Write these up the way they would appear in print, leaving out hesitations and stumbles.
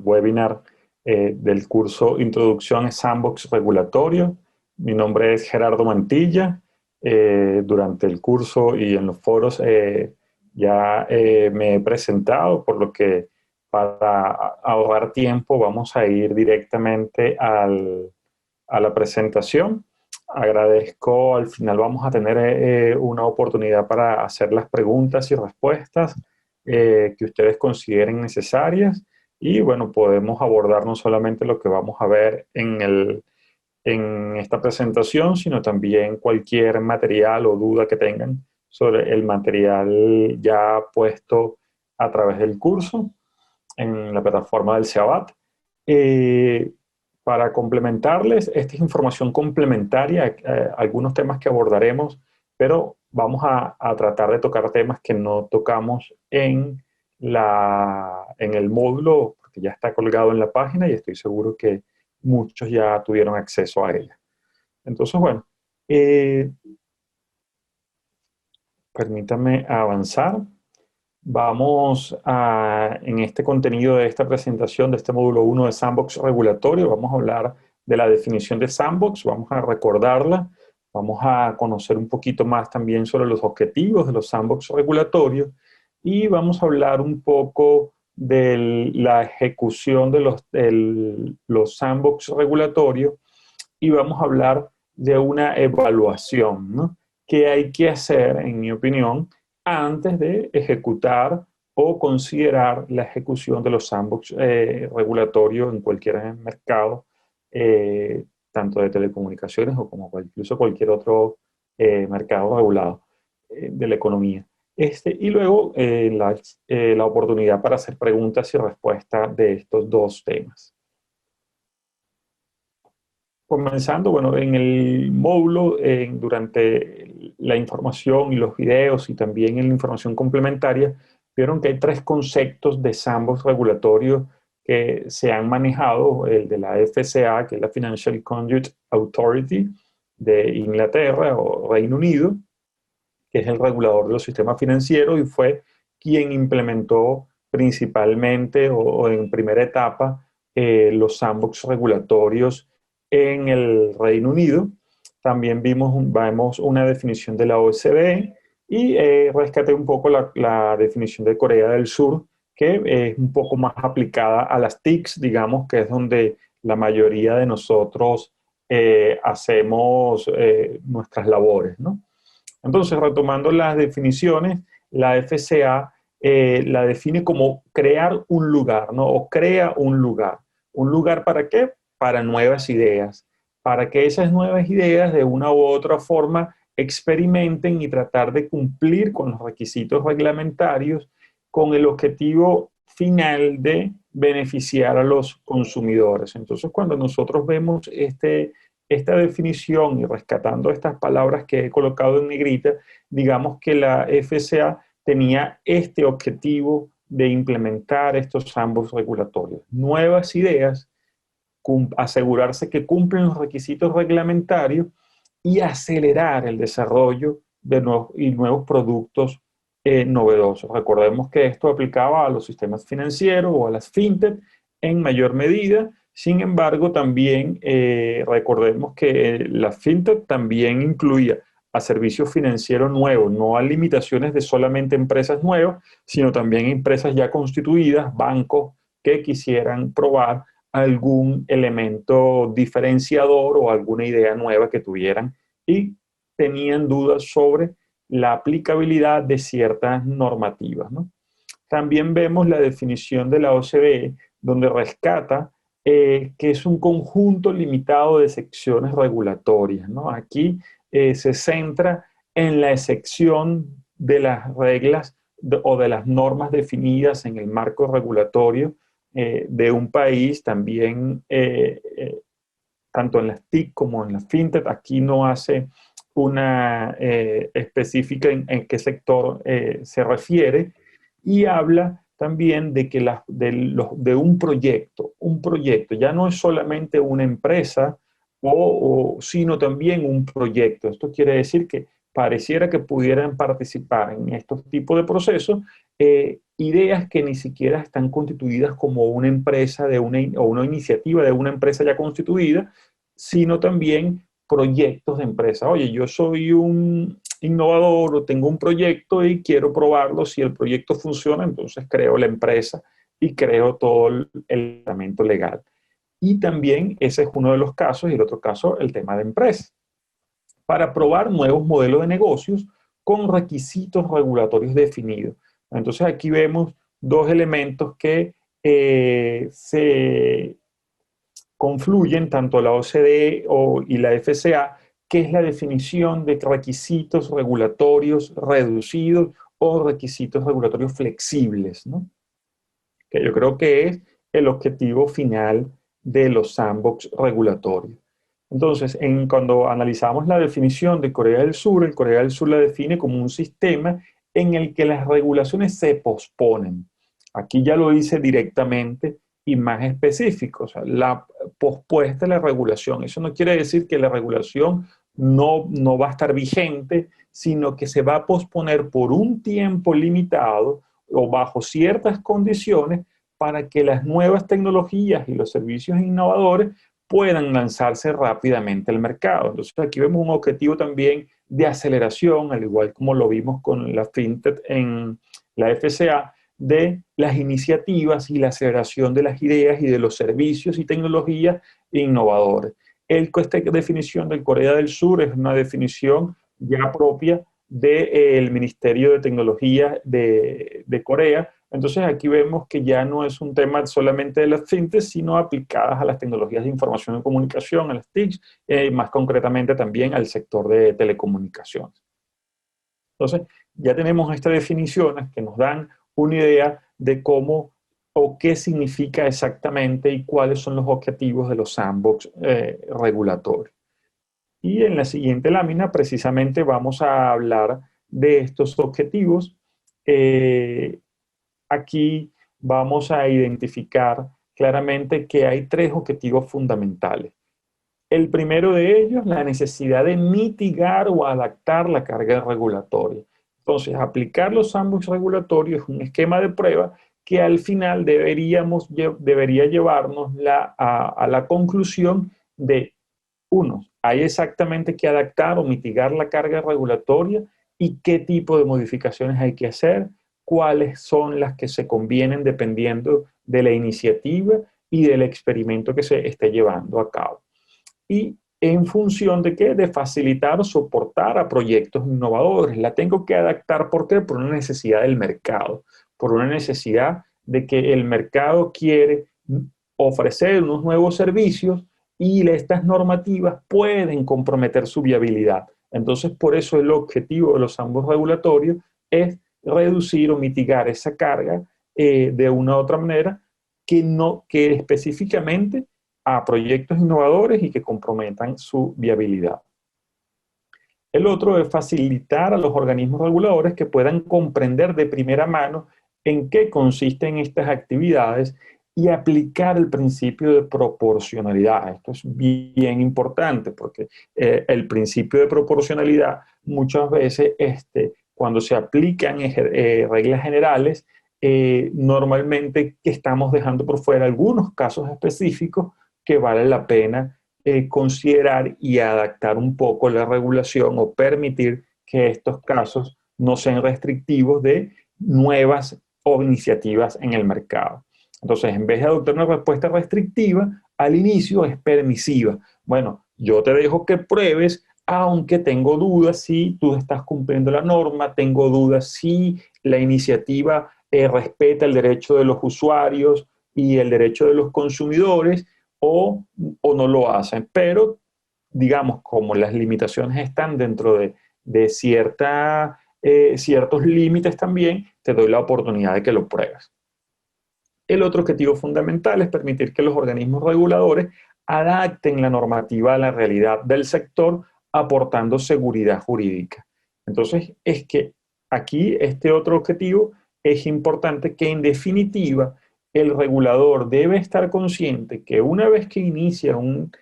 webinar del curso Introducción a Sandbox Regulatorio. Mi nombre es Gerardo Mantilla. Durante el curso y en los foros ya me he presentado, por lo que para ahorrar tiempo vamos a ir directamente a la presentación. Agradezco, al final vamos a tener una oportunidad para hacer las preguntas y respuestas que ustedes consideren necesarias, y bueno, podemos abordar no solamente lo que vamos a ver en esta presentación, sino también cualquier material o duda que tengan sobre el material ya puesto a través del curso en la plataforma del CEABAT. Para complementarles, esta es información complementaria, algunos temas que abordaremos, pero vamos a tratar de tocar temas que no tocamos en el módulo, porque ya está colgado en la página y estoy seguro que muchos ya tuvieron acceso a ella. Entonces, bueno, permítanme avanzar. Vamos en este contenido de esta presentación de este módulo 1 de Sandbox Regulatorio, vamos a hablar de la definición de Sandbox, vamos a recordarla, vamos a conocer un poquito más también sobre los objetivos de los Sandbox regulatorios, y vamos a hablar un poco de la ejecución de los Sandbox regulatorios, y vamos a hablar de una evaluación, ¿no?, que hay que hacer, en mi opinión, antes de ejecutar o considerar la ejecución de los sandbox regulatorios en cualquier mercado, tanto de telecomunicaciones o como incluso cualquier otro mercado regulado de la economía. Y luego la oportunidad para hacer preguntas y respuestas de estos dos temas. Comenzando, bueno, en el módulo, durante la información y los videos y también en la información complementaria, vieron que hay tres conceptos de sandbox regulatorio que se han manejado: el de la FCA, que es la Financial Conduct Authority de Inglaterra o Reino Unido, que es el regulador de los sistemas financieros y fue quien implementó principalmente o en primera etapa los sandbox regulatorios en el Reino Unido. También vemos una definición de la OCDE y rescaté un poco la definición de Corea del Sur, que es un poco más aplicada a las TICs, digamos, que es donde la mayoría de nosotros hacemos nuestras labores, ¿no? Entonces, retomando las definiciones, la FCA la define como crear un lugar, ¿no? O crea un lugar. ¿Un lugar para qué? Para nuevas ideas. Para que esas nuevas ideas de una u otra forma experimenten y tratar de cumplir con los requisitos reglamentarios con el objetivo final de beneficiar a los consumidores. Entonces, cuando nosotros vemos esta definición y rescatando estas palabras que he colocado en negrita, digamos que la FCA tenía este objetivo de implementar estos sandbox regulatorios. Nuevas ideas, asegurarse que cumplen los requisitos reglamentarios y acelerar el desarrollo de nuevos productos novedosos. Recordemos que esto aplicaba a los sistemas financieros o a las fintech en mayor medida. Sin embargo, también recordemos que la fintech también incluía a servicios financieros nuevos, no a limitaciones de solamente empresas nuevas, sino también empresas ya constituidas, bancos que quisieran probar algún elemento diferenciador o alguna idea nueva que tuvieran y tenían dudas sobre la aplicabilidad de ciertas normativas, ¿no? También vemos la definición de la OCDE, donde rescata que es un conjunto limitado de secciones regulatorias, ¿no? Aquí se centra en la excepción de las reglas o de las normas definidas en el marco regulatorio de un país, también tanto en las TIC como en las fintech. Aquí no hace una específica en qué sector se refiere, y habla también de que de un proyecto ya no es solamente una empresa, sino también un proyecto. Esto quiere decir que pareciera que pudieran participar en estos tipos de procesos ideas que ni siquiera están constituidas como una empresa o una iniciativa de una empresa ya constituida, sino también proyectos de empresa. Oye, yo soy un innovador o tengo un proyecto y quiero probarlo. Si el proyecto funciona, entonces creo la empresa y creo todo el tratamiento legal. Y también ese es uno de los casos, y el otro caso, el tema de empresas, para probar nuevos modelos de negocios con requisitos regulatorios definidos. Entonces aquí vemos dos elementos que se confluyen, tanto la OCDE y la FCA, que es la definición de requisitos regulatorios reducidos o requisitos regulatorios flexibles, ¿no? Que yo creo que es el objetivo final de los sandbox regulatorios. Entonces, cuando analizamos la definición de Corea del Sur, el Corea del Sur la define como un sistema en el que las regulaciones se posponen. Aquí ya lo dice directamente y más específico, o sea, la pospuesta de la regulación. Eso no quiere decir que la regulación no va a estar vigente, sino que se va a posponer por un tiempo limitado o bajo ciertas condiciones para que las nuevas tecnologías y los servicios innovadores puedan lanzarse rápidamente al mercado. Entonces aquí vemos un objetivo también de aceleración, al igual como lo vimos con la FinTech en la FCA, de las iniciativas y la aceleración de las ideas y de los servicios y tecnologías innovadores. Esta definición del Corea del Sur es una definición ya propia del Ministerio de Tecnología de Corea. Entonces aquí vemos que ya no es un tema solamente de las fintech, sino aplicadas a las tecnologías de información y comunicación, a las TICs, más concretamente también al sector de telecomunicaciones. Entonces, ya tenemos estas definiciones que nos dan una idea de cómo o qué significa exactamente y cuáles son los objetivos de los sandbox regulatorios. Y en la siguiente lámina precisamente vamos a hablar de estos objetivos. Aquí vamos a identificar claramente que hay tres objetivos fundamentales. El primero de ellos, la necesidad de mitigar o adaptar la carga regulatoria. Entonces, aplicar los sandbox regulatorios es un esquema de prueba que al final debería llevarnos a la conclusión de, uno, hay exactamente que adaptar o mitigar la carga regulatoria y qué tipo de modificaciones hay que hacer, cuáles son las que se convienen dependiendo de la iniciativa y del experimento que se esté llevando a cabo. Y en función de qué, de facilitar o soportar a proyectos innovadores. La tengo que adaptar, ¿por qué? Por una necesidad del mercado, por una necesidad de que el mercado quiere ofrecer unos nuevos servicios y estas normativas pueden comprometer su viabilidad. Entonces, por eso el objetivo de los sandbox regulatorios es reducir o mitigar esa carga de una u otra manera que específicamente a proyectos innovadores y que comprometan su viabilidad. El otro es facilitar a los organismos reguladores que puedan comprender de primera mano en qué consisten estas actividades y aplicar el principio de proporcionalidad. Esto es bien importante porque el principio de proporcionalidad muchas veces cuando se aplican reglas generales, normalmente estamos dejando por fuera algunos casos específicos que vale la pena considerar y adaptar un poco la regulación o permitir que estos casos no sean restrictivos de nuevas o iniciativas en el mercado. Entonces, en vez de adoptar una respuesta restrictiva, al inicio es permisiva. Bueno, yo te dejo que pruebes, aunque tengo dudas si tú estás cumpliendo la norma, tengo dudas si la iniciativa respeta el derecho de los usuarios y el derecho de los consumidores, o no lo hacen. Pero, digamos, como las limitaciones están dentro de ciertos límites también, te doy la oportunidad de que lo pruebes. El otro objetivo fundamental es permitir que los organismos reguladores adapten la normativa a la realidad del sector, aportando seguridad jurídica. Entonces, es que aquí este otro objetivo es importante que en definitiva el regulador debe estar consciente que una vez que inicia un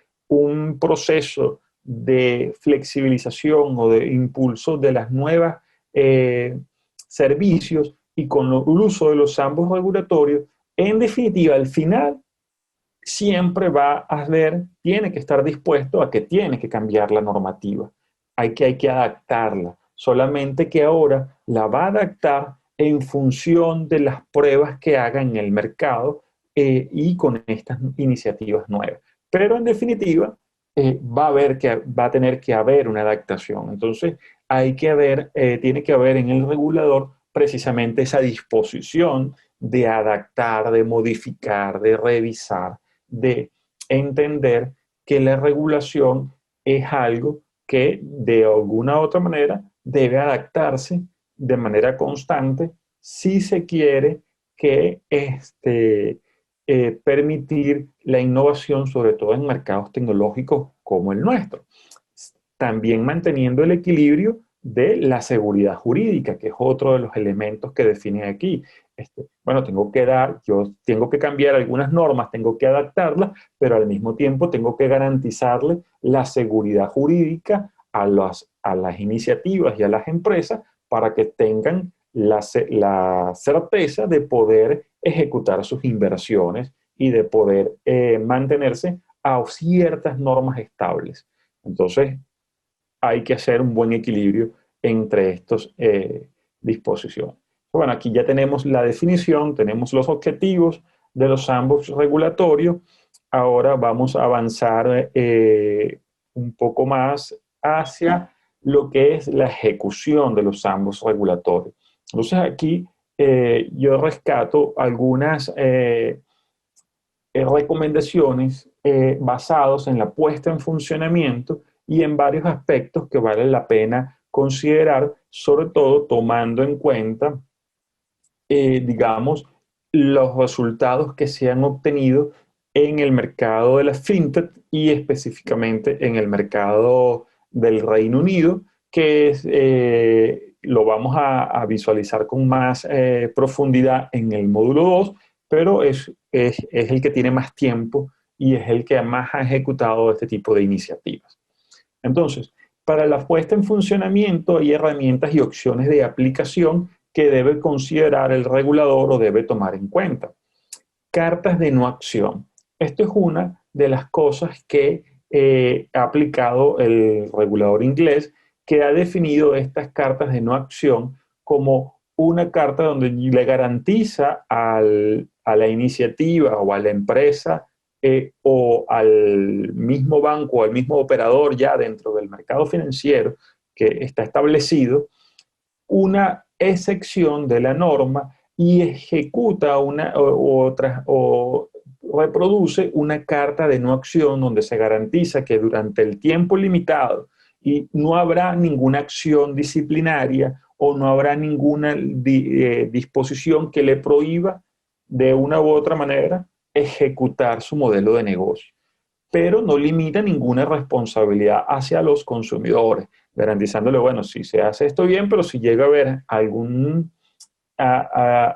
proceso de flexibilización o de impulso de las nuevas servicios, y con el uso de los ambos regulatorios, en definitiva, al final, siempre va a haber, tiene que estar dispuesto a que tiene que cambiar la normativa. Hay que adaptarla. Solamente que ahora la va a adaptar en función de las pruebas que haga en el mercado y con estas iniciativas nuevas. Pero en definitiva, va a tener que haber una adaptación. Entonces, tiene que haber en el regulador precisamente esa disposición de adaptar, de modificar, de revisar, de entender que la regulación es algo que de alguna u otra manera debe adaptarse de manera constante si se quiere que permitir la innovación, sobre todo en mercados tecnológicos como el nuestro. También manteniendo el equilibrio de la seguridad jurídica, que es otro de los elementos que define aquí. Bueno, yo tengo que cambiar algunas normas, tengo que adaptarlas, pero al mismo tiempo tengo que garantizarle la seguridad jurídica a las iniciativas y a las empresas para que tengan la certeza de poder ejecutar sus inversiones y de poder mantenerse a ciertas normas estables. Entonces, hay que hacer un buen equilibrio entre estas disposiciones. Bueno, aquí ya tenemos la definición, tenemos los objetivos de los ambos regulatorios. Ahora vamos a avanzar un poco más hacia lo que es la ejecución de los ambos regulatorios. Entonces aquí yo rescato algunas recomendaciones basadas en la puesta en funcionamiento y en varios aspectos que vale la pena considerar, sobre todo tomando en cuenta, digamos, los resultados que se han obtenido en el mercado de la fintech y específicamente en el mercado del Reino Unido, que lo vamos a visualizar con más profundidad en el módulo 2, pero es el que tiene más tiempo y es el que más ha ejecutado este tipo de iniciativas. Entonces, para la puesta en funcionamiento hay herramientas y opciones de aplicación que debe considerar el regulador o debe tomar en cuenta. Cartas de no acción. Esto es una de las cosas que ha aplicado el regulador inglés, que ha definido estas cartas de no acción como una carta donde le garantiza a la iniciativa o a la empresa o al mismo banco o al mismo operador ya dentro del mercado financiero que está establecido una excepción de la norma y ejecuta o reproduce una carta de no acción donde se garantiza que durante el tiempo limitado y no habrá ninguna acción disciplinaria o no habrá ninguna disposición que le prohíba de una u otra manera ejecutar su modelo de negocio, pero no limita ninguna responsabilidad hacia los consumidores, garantizándole, bueno, si se hace esto bien, pero si llega a haber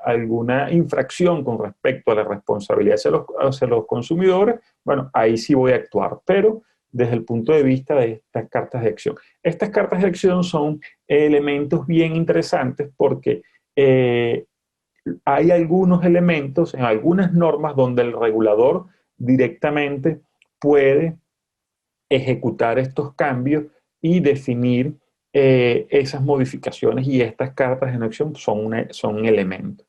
alguna infracción con respecto a la responsabilidad hacia los consumidores, bueno, ahí sí voy a actuar, pero desde el punto de vista de estas cartas de acción. Estas cartas de acción son elementos bien interesantes porque hay algunos elementos en algunas normas donde el regulador directamente puede ejecutar estos cambios y definir esas modificaciones y estas cartas en acción son un elemento.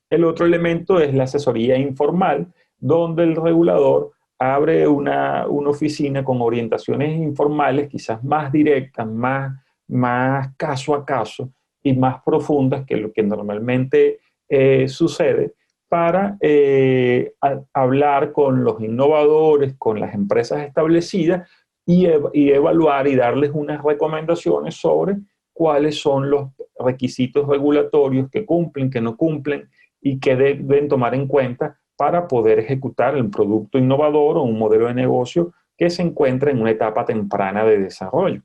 El otro elemento es la asesoría informal, donde el regulador abre una oficina con orientaciones informales, quizás más directas, más caso a caso y más profundas que lo que normalmente sucede para hablar con los innovadores, con las empresas establecidas y evaluar y darles unas recomendaciones sobre cuáles son los requisitos regulatorios que cumplen, que no cumplen y que deben tomar en cuenta para poder ejecutar el producto innovador o un modelo de negocio que se encuentra en una etapa temprana de desarrollo.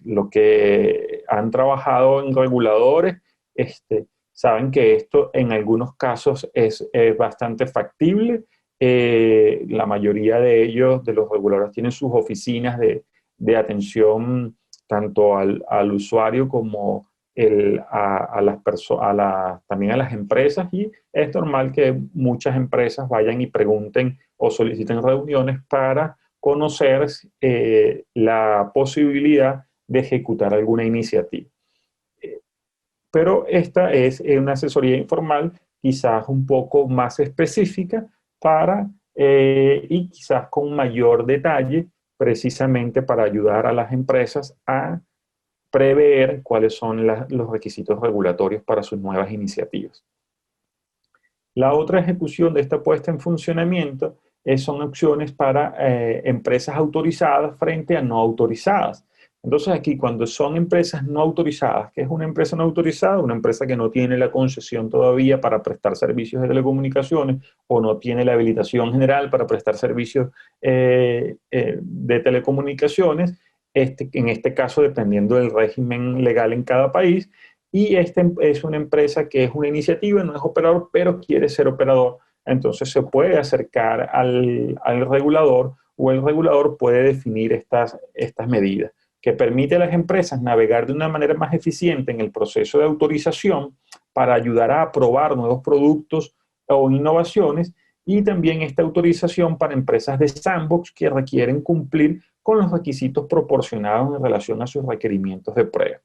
Lo que han trabajado en reguladores saben que esto en algunos casos es bastante factible. La mayoría de ellos, de los reguladores, tienen sus oficinas de atención tanto al usuario como a las también a las empresas, y es normal que muchas empresas vayan y pregunten o soliciten reuniones para conocer la posibilidad de ejecutar alguna iniciativa. Pero esta es una asesoría informal, quizás un poco más específica y quizás con mayor detalle, precisamente para ayudar a las empresas a prever cuáles son los requisitos regulatorios para sus nuevas iniciativas. La otra ejecución de esta puesta en funcionamiento son opciones para empresas autorizadas frente a no autorizadas. Entonces aquí, cuando son empresas no autorizadas, ¿qué es una empresa no autorizada? Una empresa que no tiene la concesión todavía para prestar servicios de telecomunicaciones o no tiene la habilitación general para prestar servicios de telecomunicaciones, en este caso dependiendo del régimen legal en cada país. Y esta es una empresa que es una iniciativa, no es operador, pero quiere ser operador. Entonces se puede acercar al regulador, o el regulador puede definir estas medidas, que permite a las empresas navegar de una manera más eficiente en el proceso de autorización para ayudar a aprobar nuevos productos o innovaciones, y también esta autorización para empresas de sandbox que requieren cumplir con los requisitos proporcionados en relación a sus requerimientos de prueba.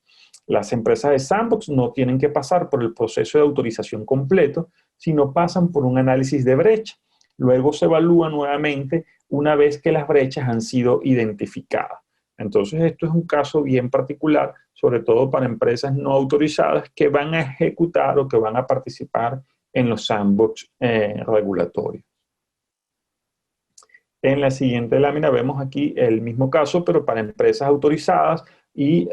Las empresas de sandbox no tienen que pasar por el proceso de autorización completo, sino pasan por un análisis de brecha. Luego se evalúa nuevamente una vez que las brechas han sido identificadas. Entonces, esto es un caso bien particular, sobre todo para empresas no autorizadas que van a ejecutar o que van a participar en los sandbox regulatorios. En la siguiente lámina vemos aquí el mismo caso, pero para empresas autorizadas y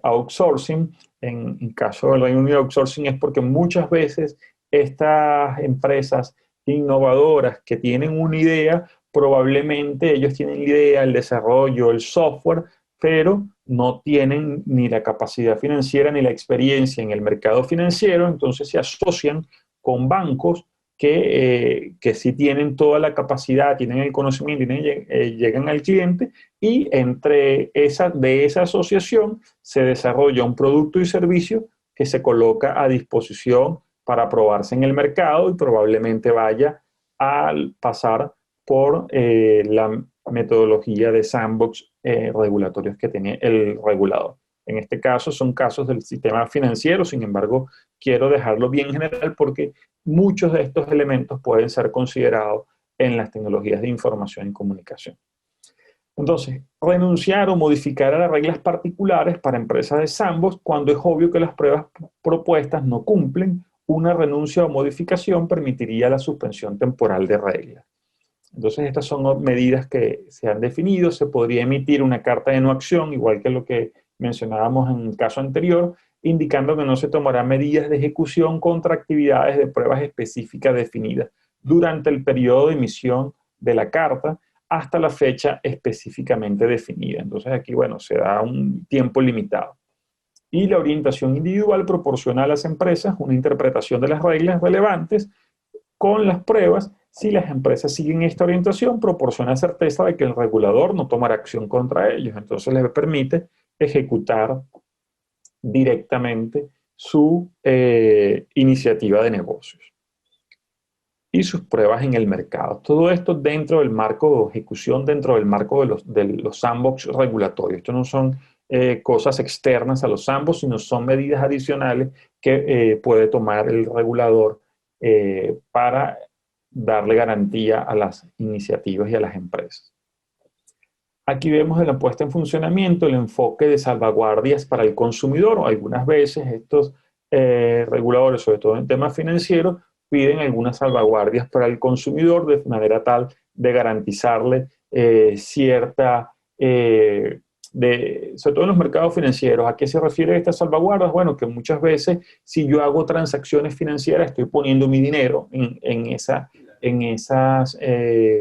outsourcing. En caso del Reino Unido, outsourcing es porque muchas veces estas empresas innovadoras que tienen una idea, probablemente ellos tienen la idea, el desarrollo, el software, pero no tienen ni la capacidad financiera ni la experiencia en el mercado financiero, entonces se asocian con bancos que sí tienen toda la capacidad, tienen el conocimiento, llegan al cliente, y de esa asociación se desarrolla un producto y servicio que se coloca a disposición para probarse en el mercado y probablemente vaya a pasar por la metodología de sandbox regulatorios que tiene el regulador. En este caso son casos del sistema financiero, sin embargo, quiero dejarlo bien general porque muchos de estos elementos pueden ser considerados en las tecnologías de información y comunicación. Entonces, renunciar o modificar a las reglas particulares para empresas de sandbox cuando es obvio que las pruebas propuestas no cumplen. Una renuncia o modificación permitiría la suspensión temporal de reglas. Entonces, estas son medidas que se han definido. Se podría emitir una carta de no acción, igual que lo que mencionábamos en el caso anterior, indicando que no se tomarán medidas de ejecución contra actividades de pruebas específicas definidas durante el periodo de emisión de la carta hasta la fecha específicamente definida. Entonces aquí, bueno, se da un tiempo limitado. Y la orientación individual proporciona a las empresas una interpretación de las reglas relevantes con las pruebas. Si las empresas siguen esta orientación, proporciona certeza de que el regulador no tomará acción contra ellos. Entonces les permite ejecutar directamente su iniciativa de negocios y sus pruebas en el mercado. Todo esto dentro del marco de ejecución, dentro del marco de los sandbox regulatorios. Esto no son cosas externas a los sandbox, sino son medidas adicionales que puede tomar el regulador para darle garantía a las iniciativas y a las empresas. Aquí vemos en la puesta en funcionamiento el enfoque de salvaguardias para el consumidor. Algunas veces estos reguladores, sobre todo en temas financieros, piden algunas salvaguardias para el consumidor de manera tal de garantizarle cierta, sobre todo en los mercados financieros. ¿A qué se refiere estas salvaguardas? Bueno, que muchas veces si yo hago transacciones financieras estoy poniendo mi dinero en esos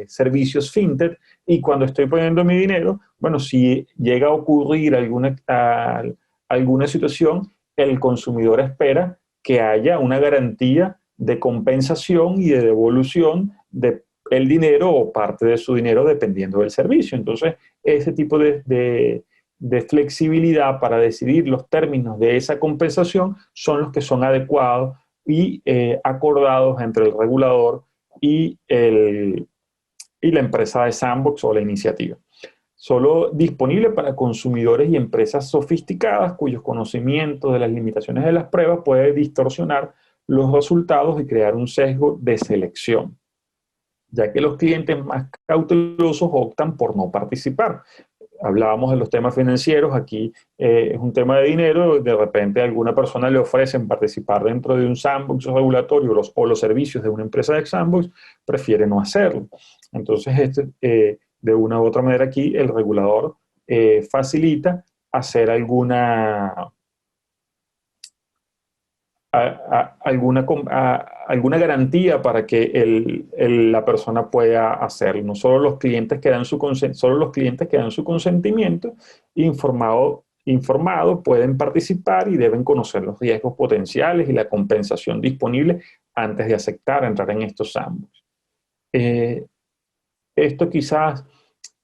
servicios fintech, y cuando estoy poniendo mi dinero, bueno, si llega a ocurrir alguna situación, el consumidor espera que haya una garantía de compensación y de devolución del dinero o parte de su dinero dependiendo del servicio. Entonces, ese tipo de de flexibilidad para decidir los términos de esa compensación son los que son adecuados y acordados entre el regulador y, y la empresa de sandbox o la iniciativa. Solo disponible para consumidores y empresas sofisticadas cuyos conocimientos de las limitaciones de las pruebas puede distorsionar los resultados y crear un sesgo de selección, ya que los clientes más cautelosos optan por no participar. Hablábamos de los temas financieros, aquí es un tema de dinero, de repente a alguna persona le ofrecen participar dentro de un sandbox regulatorio o los servicios de una empresa de sandbox, prefiere no hacerlo. Entonces, de una u otra manera aquí el regulador facilita hacer alguna alguna garantía para que la persona pueda hacerlo. No solo los clientes que dan su consentimiento informado pueden participar y deben conocer los riesgos potenciales y la compensación disponible antes de aceptar entrar en estos sandbox. Esto quizás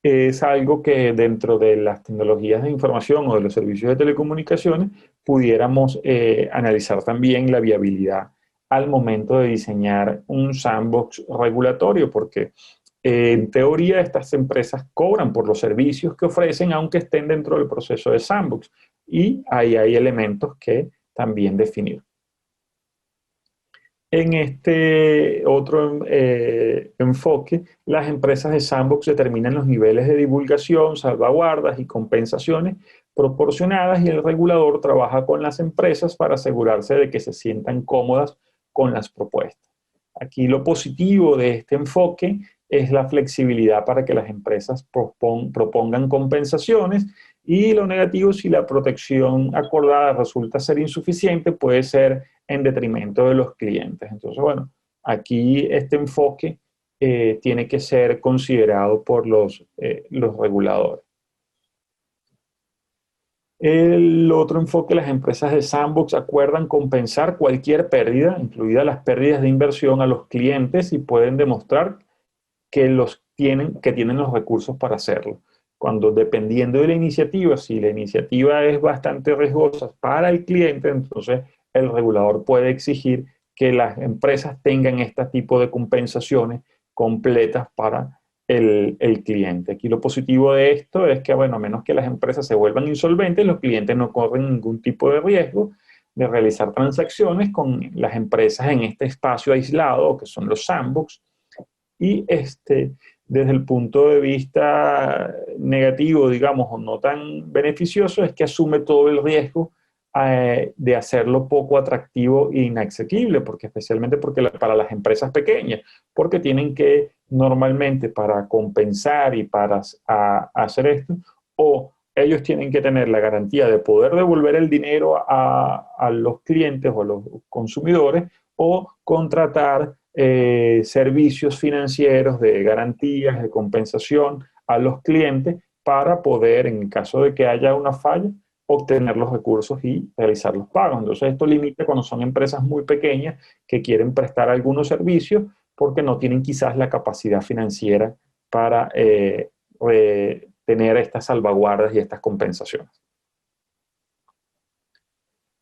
es algo que dentro de las tecnologías de información o de los servicios de telecomunicaciones pudiéramos analizar también la viabilidad al momento de diseñar un sandbox regulatorio, porque en teoría estas empresas cobran por los servicios que ofrecen aunque estén dentro del proceso de sandbox, y ahí hay elementos que también definir. En este otro enfoque, las empresas de sandbox determinan los niveles de divulgación, salvaguardas y compensaciones proporcionadas, y el regulador trabaja con las empresas para asegurarse de que se sientan cómodas con las propuestas. Aquí lo positivo de este enfoque es la flexibilidad para que las empresas propongan compensaciones, y lo negativo, si la protección acordada resulta ser insuficiente, puede ser en detrimento de los clientes. Entonces, bueno, aquí este enfoque tiene que ser considerado por los reguladores. El otro enfoque, las empresas de sandbox acuerdan compensar cualquier pérdida, incluidas las pérdidas de inversión, a los clientes, y pueden demostrar que tienen los recursos para hacerlo. Cuando, dependiendo de la iniciativa, si la iniciativa es bastante riesgosa para el cliente, entonces el regulador puede exigir que las empresas tengan este tipo de compensaciones completas para el cliente. Aquí lo positivo de esto es que, bueno, a menos que las empresas se vuelvan insolventes, los clientes no corren ningún tipo de riesgo de realizar transacciones con las empresas en este espacio aislado, que son los sandbox. Y desde el punto de vista negativo, digamos, o no tan beneficioso, es que asume todo el riesgo de hacerlo poco atractivo e inaccesible, porque especialmente para las empresas pequeñas, porque tienen que normalmente, para compensar y para hacer esto, o ellos tienen que tener la garantía de poder devolver el dinero a los clientes o a los consumidores, o contratar servicios financieros de garantías, de compensación a los clientes para poder, en caso de que haya una falla, obtener los recursos y realizar los pagos. Entonces esto limita cuando son empresas muy pequeñas que quieren prestar algunos servicios porque no tienen quizás la capacidad financiera para tener estas salvaguardas y estas compensaciones.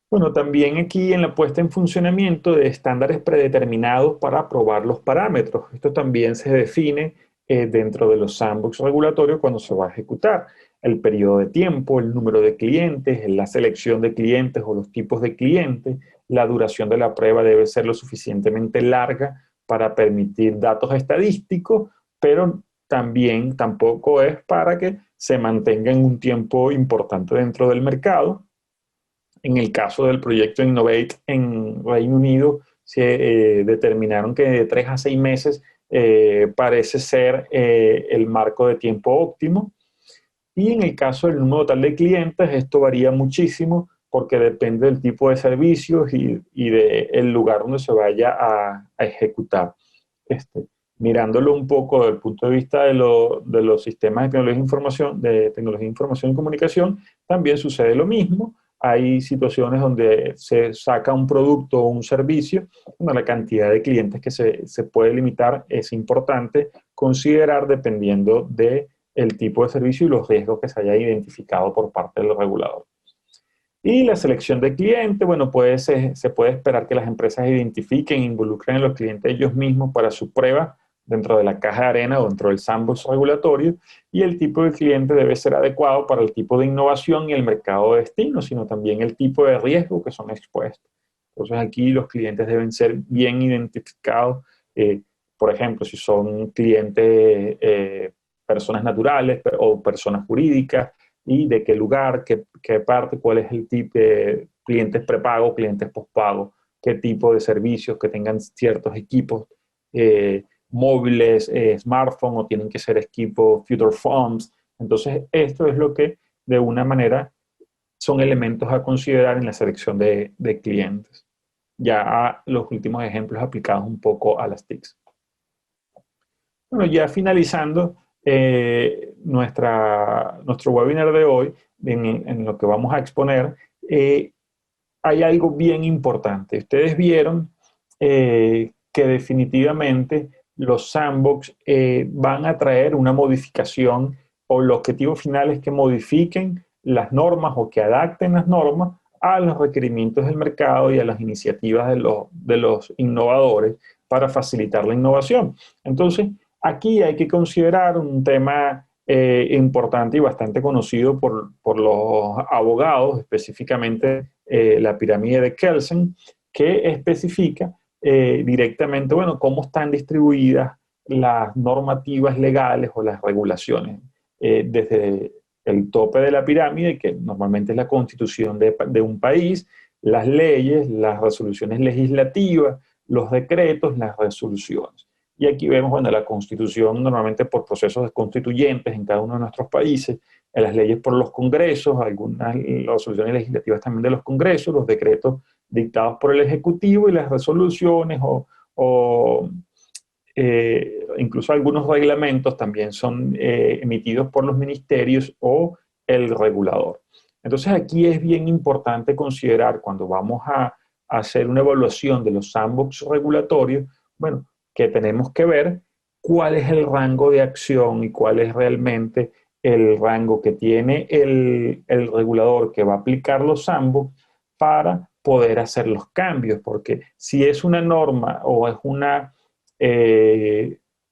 Bueno, también aquí en la puesta en funcionamiento de estándares predeterminados para aprobar los parámetros. Esto también se define dentro de los sandbox regulatorios cuando se va a ejecutar. El periodo de tiempo, el número de clientes, la selección de clientes o los tipos de clientes, la duración de la prueba debe ser lo suficientemente larga para permitir datos estadísticos, pero también tampoco es para que se mantenga en un tiempo importante dentro del mercado. En el caso del proyecto Innovate en Reino Unido, se determinaron que de 3 a 6 meses parece ser el marco de tiempo óptimo. Y en el caso del número total de clientes, esto varía muchísimo porque depende del tipo de servicios y del lugar donde se vaya a ejecutar. Mirándolo un poco desde el punto de vista de los sistemas de tecnología de información y comunicación, también sucede lo mismo. Hay situaciones donde se saca un producto o un servicio, bueno, la cantidad de clientes que se puede limitar es importante considerar dependiendo de el tipo de servicio y los riesgos que se haya identificado por parte del regulador. Y la selección de clientes, bueno, se puede esperar que las empresas identifiquen e involucren a los clientes ellos mismos para su prueba dentro de la caja de arena o dentro del sandbox regulatorio, y el tipo de cliente debe ser adecuado para el tipo de innovación y el mercado de destino, sino también el tipo de riesgo que son expuestos. Entonces aquí los clientes deben ser bien identificados, por ejemplo, si son clientes personas naturales o personas jurídicas, y de qué lugar, qué parte, cuál es el tipo de clientes prepago, clientes postpago, qué tipo de servicios, que tengan ciertos equipos móviles, smartphone, o tienen que ser equipos future phones. Entonces, esto es lo que de una manera son elementos a considerar en la selección de clientes. Ya a los últimos ejemplos aplicados un poco a las TICs. Bueno, ya finalizando nuestro webinar de hoy, en lo que vamos a exponer, hay algo bien importante. Ustedes vieron que definitivamente los sandbox van a traer una modificación, o el objetivo final es que modifiquen las normas o que adapten las normas a los requerimientos del mercado y a las iniciativas de los innovadores para facilitar la innovación. Entonces, aquí hay que considerar un tema importante y bastante conocido por los abogados, específicamente la pirámide de Kelsen, que especifica directamente, bueno, cómo están distribuidas las normativas legales o las regulaciones desde el tope de la pirámide, que normalmente es la constitución de un país, las leyes, las resoluciones legislativas, los decretos, las resoluciones. Y aquí vemos, bueno, la constitución normalmente por procesos constituyentes en cada uno de nuestros países, en las leyes por los congresos, algunas resoluciones legislativas también de los congresos, los decretos dictados por el Ejecutivo y las resoluciones incluso algunos reglamentos también son emitidos por los ministerios o el regulador. Entonces aquí es bien importante considerar cuando vamos a hacer una evaluación de los sandbox regulatorios, bueno, que tenemos que ver cuál es el rango de acción y cuál es realmente el rango que tiene el regulador que va a aplicar los sandbox para poder hacer los cambios, porque si es una norma o es una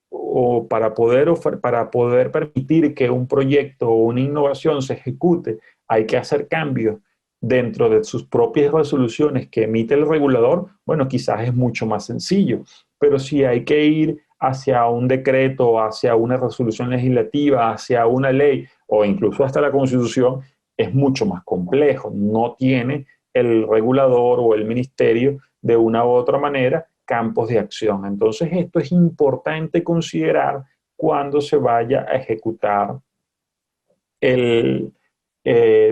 o para poder permitir que un proyecto o una innovación se ejecute, hay que hacer cambios dentro de sus propias resoluciones que emite el regulador, bueno, quizás es mucho más sencillo, pero si hay que ir hacia un decreto, hacia una resolución legislativa, hacia una ley o incluso hasta la Constitución, es mucho más complejo. No tiene el regulador o el ministerio de una u otra manera campos de acción. Entonces, esto es importante considerar cuando se vaya a ejecutar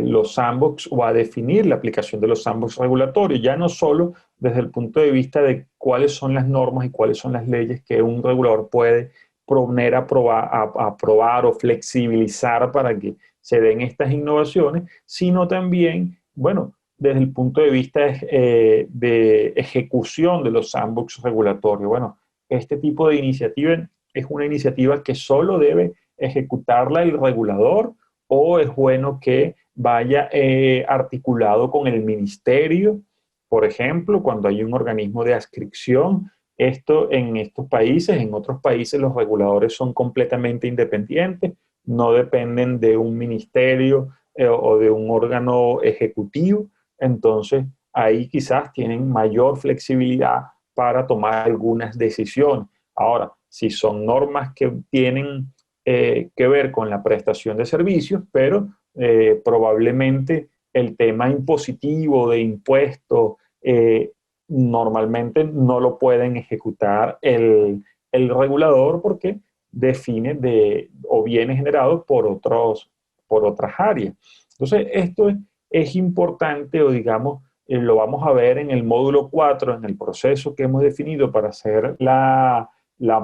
los sandbox o a definir la aplicación de los sandbox regulatorios, ya no solo desde el punto de vista de cuáles son las normas y cuáles son las leyes que un regulador puede poner a aprobar o flexibilizar para que se den estas innovaciones, sino también, bueno, desde el punto de vista de ejecución de los sandbox regulatorios. Bueno, este tipo de iniciativa es una iniciativa que solo debe ejecutarla el regulador, o es bueno que vaya articulado con el ministerio, por ejemplo, cuando hay un organismo de adscripción. Esto en estos países, en otros países los reguladores son completamente independientes, no dependen de un ministerio o de un órgano ejecutivo, entonces ahí quizás tienen mayor flexibilidad para tomar algunas decisiones. Ahora, si son normas que tienen que ver con la prestación de servicios, pero probablemente el tema impositivo de impuestos normalmente no lo pueden ejecutar el regulador porque define o viene generado por otras áreas. Entonces, esto es importante, o digamos, lo vamos a ver en el módulo 4, en el proceso que hemos definido para hacer la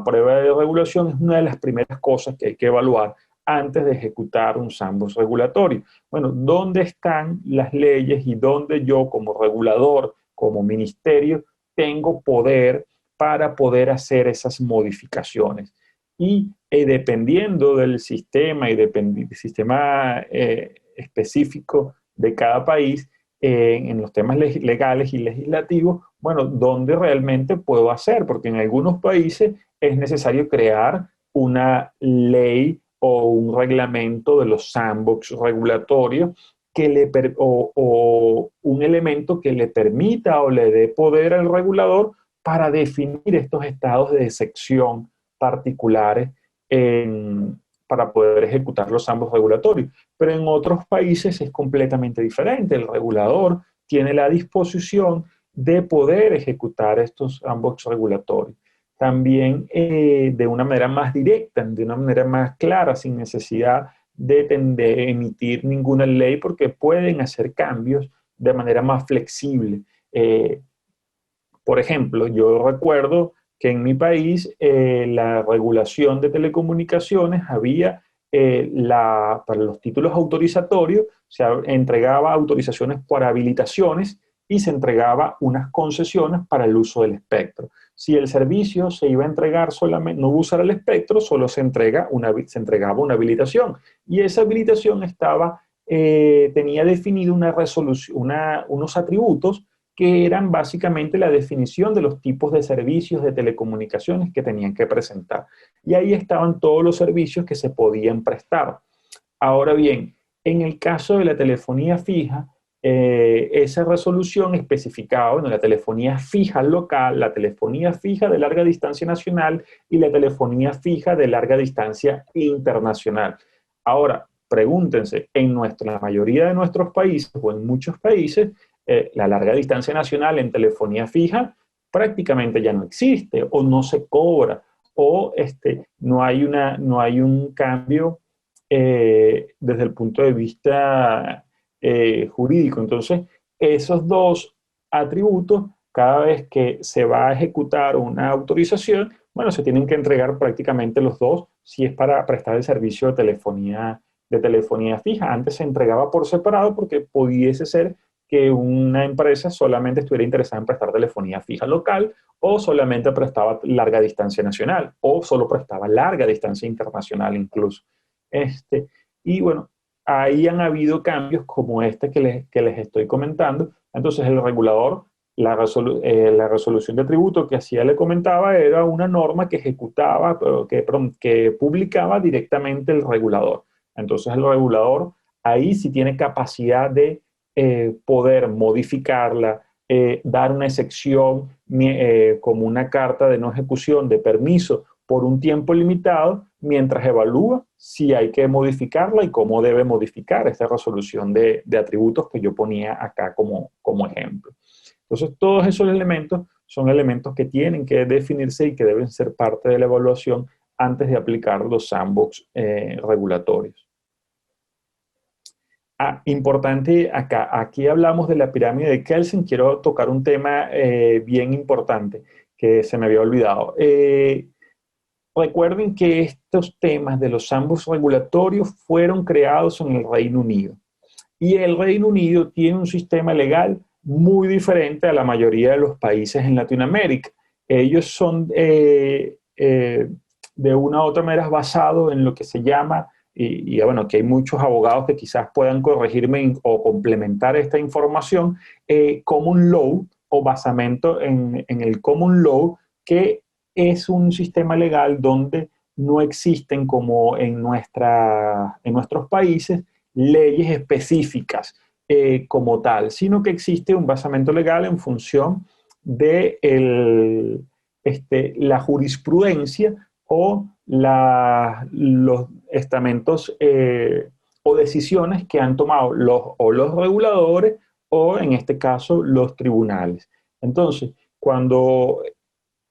prueba de regulación. Es una de las primeras cosas que hay que evaluar antes de ejecutar un sandbox regulatorio. Bueno, ¿dónde están las leyes y dónde yo como regulador, como ministerio, tengo poder para poder hacer esas modificaciones? y dependiendo del sistema y del sistema específico de cada país, en los temas legales y legislativos, bueno, ¿dónde realmente puedo hacer? Porque en algunos países es necesario crear una ley o un reglamento de los sandbox regulatorios o un elemento que le permita o le dé poder al regulador para definir estos estados de excepción particulares para poder ejecutar los sandbox regulatorios. Pero en otros países es completamente diferente. El regulador tiene la disposición de poder ejecutar estos sandbox regulatorios. También de una manera más directa, de una manera más clara, sin necesidad de emitir ninguna ley, porque pueden hacer cambios de manera más flexible. Por ejemplo, yo recuerdo que en mi país la regulación de telecomunicaciones había para los títulos autorizatorios, se entregaba autorizaciones por habilitaciones y se entregaba unas concesiones para el uso del espectro. Si el servicio se iba a entregar solamente, no usar el espectro, solo se entregaba una habilitación. Y esa habilitación tenía definido unos atributos que eran básicamente la definición de los tipos de servicios de telecomunicaciones que tenían que presentar. Y ahí estaban todos los servicios que se podían prestar. Ahora bien, en el caso de la telefonía fija, esa resolución especificaba, bueno, la telefonía fija local, la telefonía fija de larga distancia nacional y la telefonía fija de larga distancia internacional. Ahora, pregúntense, la mayoría de nuestros países o en muchos países, la larga distancia nacional en telefonía fija prácticamente ya no existe o no se cobra o no hay un cambio desde el punto de vista jurídico. Entonces, esos dos atributos, cada vez que se va a ejecutar una autorización, bueno, se tienen que entregar prácticamente los dos si es para prestar el servicio de telefonía fija. Antes se entregaba por separado porque pudiese ser que una empresa solamente estuviera interesada en prestar telefonía fija local o solamente prestaba larga distancia nacional o solo prestaba larga distancia internacional incluso. Y bueno, ahí han habido cambios como que les estoy comentando. Entonces el regulador, la resolución de tributo que hacía le comentaba era una norma que ejecutaba, que publicaba directamente el regulador. Entonces el regulador ahí sí tiene capacidad de poder modificarla, dar una excepción como una carta de no ejecución de permiso por un tiempo limitado, mientras evalúa si hay que modificarla y cómo debe modificar esta resolución de atributos que yo ponía acá como ejemplo. Entonces, todos esos elementos son elementos que tienen que definirse y que deben ser parte de la evaluación antes de aplicar los sandbox regulatorios. Importante acá, aquí hablamos de la pirámide de Kelsen, quiero tocar un tema bien importante que se me había olvidado. Recuerden que estos temas de los sandbox regulatorios fueron creados en el Reino Unido. Y el Reino Unido tiene un sistema legal muy diferente a la mayoría de los países en Latinoamérica. Ellos son de una u otra manera basados en lo que se llama, y bueno, que hay muchos abogados que quizás puedan corregirme o complementar esta información, common law o basamento en el common law, que es un sistema legal donde no existen como en nuestros países leyes específicas como tal, sino que existe un basamento legal en función de la jurisprudencia o los estamentos o decisiones que han tomado los reguladores o en este caso los tribunales. Entonces, cuando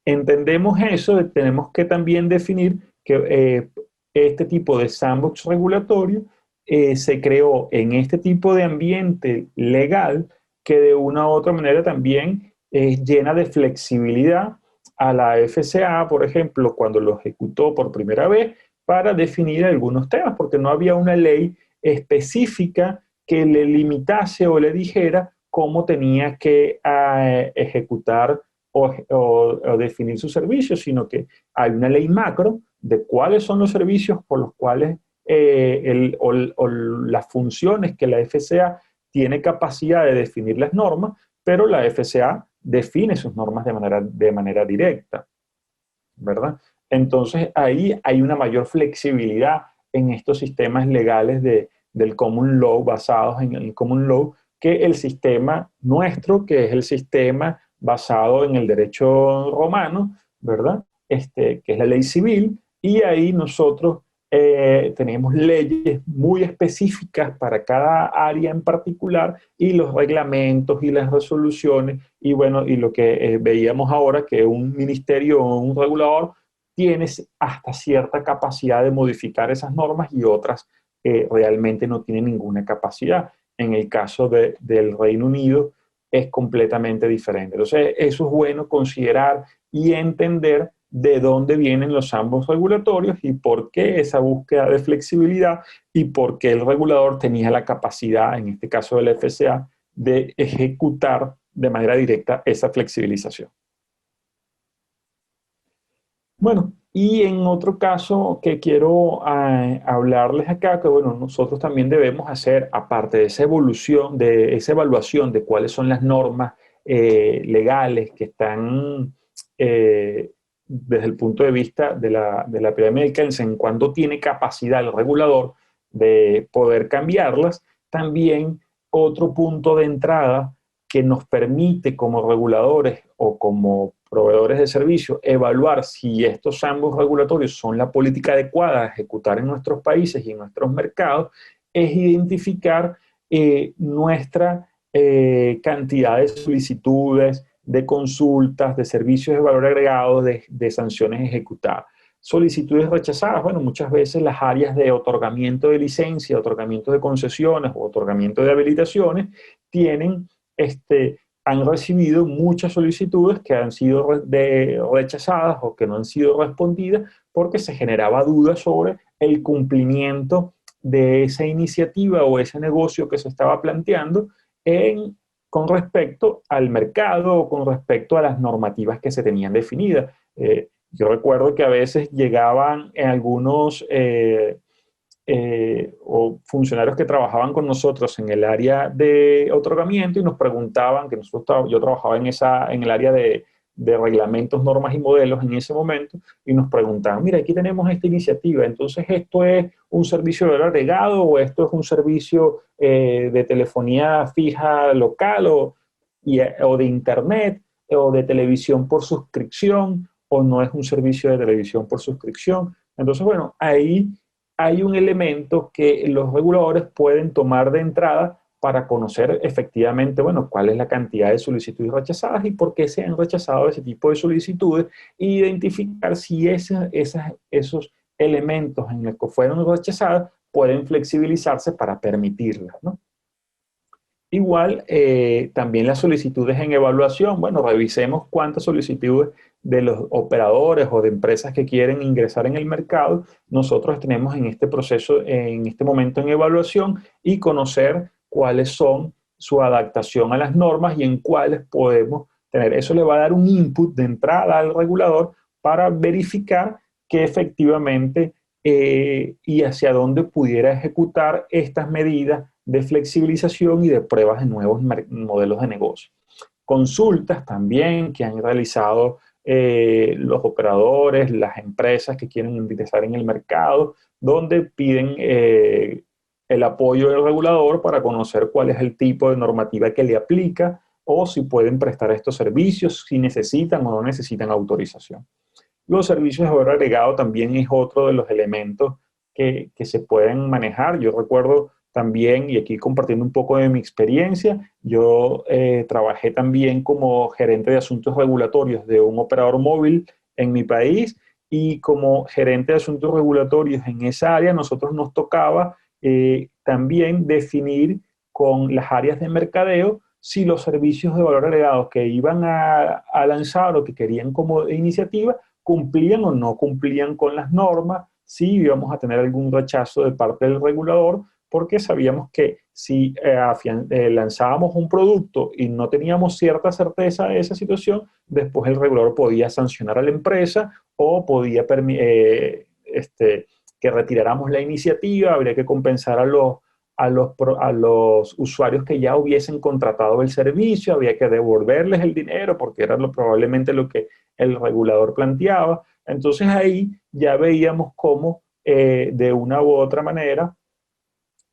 entendemos eso, tenemos que también definir que este tipo de sandbox regulatorio se creó en este tipo de ambiente legal que de una u otra manera también llena de flexibilidad a la FCA, por ejemplo, cuando lo ejecutó por primera vez para definir algunos temas, porque no había una ley específica que le limitase o le dijera cómo tenía que ejecutar o definir sus servicios, sino que hay una ley macro de cuáles son los servicios por los cuales o las funciones que la FCA tiene capacidad de definir las normas, pero la FCA define sus normas de manera directa, ¿verdad? Entonces ahí hay una mayor flexibilidad en estos sistemas legales del common law, basados en el common law, que el sistema nuestro, que es el sistema basado en el derecho romano, ¿verdad? Que es la ley civil, y ahí nosotros tenemos leyes muy específicas para cada área en particular y los reglamentos y las resoluciones y bueno, y lo que veíamos ahora que un ministerio o un regulador tiene hasta cierta capacidad de modificar esas normas y otras realmente no tienen ninguna capacidad. En el caso del Reino Unido es completamente diferente. Entonces, eso es bueno considerar y entender de dónde vienen los ambos regulatorios y por qué esa búsqueda de flexibilidad y por qué el regulador tenía la capacidad, en este caso del FCA, de ejecutar de manera directa esa flexibilización. Bueno, y en otro caso que quiero hablarles acá, que bueno, nosotros también debemos hacer, aparte de esa evolución, de esa evaluación de cuáles son las normas legales que están desde el punto de vista de la pirámide del Kelsen, en cuanto tiene capacidad el regulador de poder cambiarlas, también otro punto de entrada que nos permite como reguladores o como proveedores de servicios evaluar si estos ambos regulatorios son la política adecuada a ejecutar en nuestros países y en nuestros mercados, es identificar nuestra cantidad de solicitudes, de consultas, de servicios de valor agregado, de sanciones ejecutadas. Solicitudes rechazadas, bueno, muchas veces las áreas de otorgamiento de licencia, otorgamiento de concesiones o otorgamiento de habilitaciones tienen han recibido muchas solicitudes que han sido rechazadas o que no han sido respondidas porque se generaba duda sobre el cumplimiento de esa iniciativa o ese negocio que se estaba planteando con respecto al mercado o con respecto a las normativas que se tenían definidas. Yo recuerdo que a veces llegaban en algunos o funcionarios que trabajaban con nosotros en el área de otorgamiento y nos preguntaban, que yo trabajaba en el área de reglamentos, normas y modelos en ese momento, y nos preguntaban, mira, aquí tenemos esta iniciativa, entonces ¿esto es un servicio de valor agregado o esto es un servicio de telefonía fija local o de internet o de televisión por suscripción o no es un servicio de televisión por suscripción? Entonces, bueno, ahí hay un elemento que los reguladores pueden tomar de entrada para conocer efectivamente, bueno, cuál es la cantidad de solicitudes rechazadas y por qué se han rechazado ese tipo de solicitudes e identificar si esos elementos en los que fueron rechazadas pueden flexibilizarse para permitirlas, ¿no? Igual, también las solicitudes en evaluación. Bueno, revisemos cuántas solicitudes de los operadores o de empresas que quieren ingresar en el mercado nosotros tenemos en este proceso, en este momento en evaluación y conocer cuáles son su adaptación a las normas y en cuáles podemos tener. Eso le va a dar un input de entrada al regulador para verificar que efectivamente y hacia dónde pudiera ejecutar estas medidas de flexibilización y de pruebas de nuevos modelos de negocio. Consultas también que han realizado los operadores, las empresas que quieren ingresar en el mercado, donde piden el apoyo del regulador para conocer cuál es el tipo de normativa que le aplica o si pueden prestar estos servicios, si necesitan o no necesitan autorización. Los servicios de valor agregado también es otro de los elementos que se pueden manejar. Yo recuerdo también, y aquí compartiendo un poco de mi experiencia, yo trabajé también como gerente de asuntos regulatorios de un operador móvil en mi país y como gerente de asuntos regulatorios en esa área, nosotros nos tocaba también definir con las áreas de mercadeo si los servicios de valor agregado que iban a lanzar o que querían como iniciativa cumplían o no cumplían con las normas, si íbamos a tener algún rechazo de parte del regulador porque sabíamos que si lanzábamos un producto y no teníamos cierta certeza de esa situación, después el regulador podía sancionar a la empresa o podía que retiráramos la iniciativa, habría que compensar a los usuarios que ya hubiesen contratado el servicio, había que devolverles el dinero porque era probablemente lo que el regulador planteaba. Entonces ahí ya veíamos cómo de una u otra manera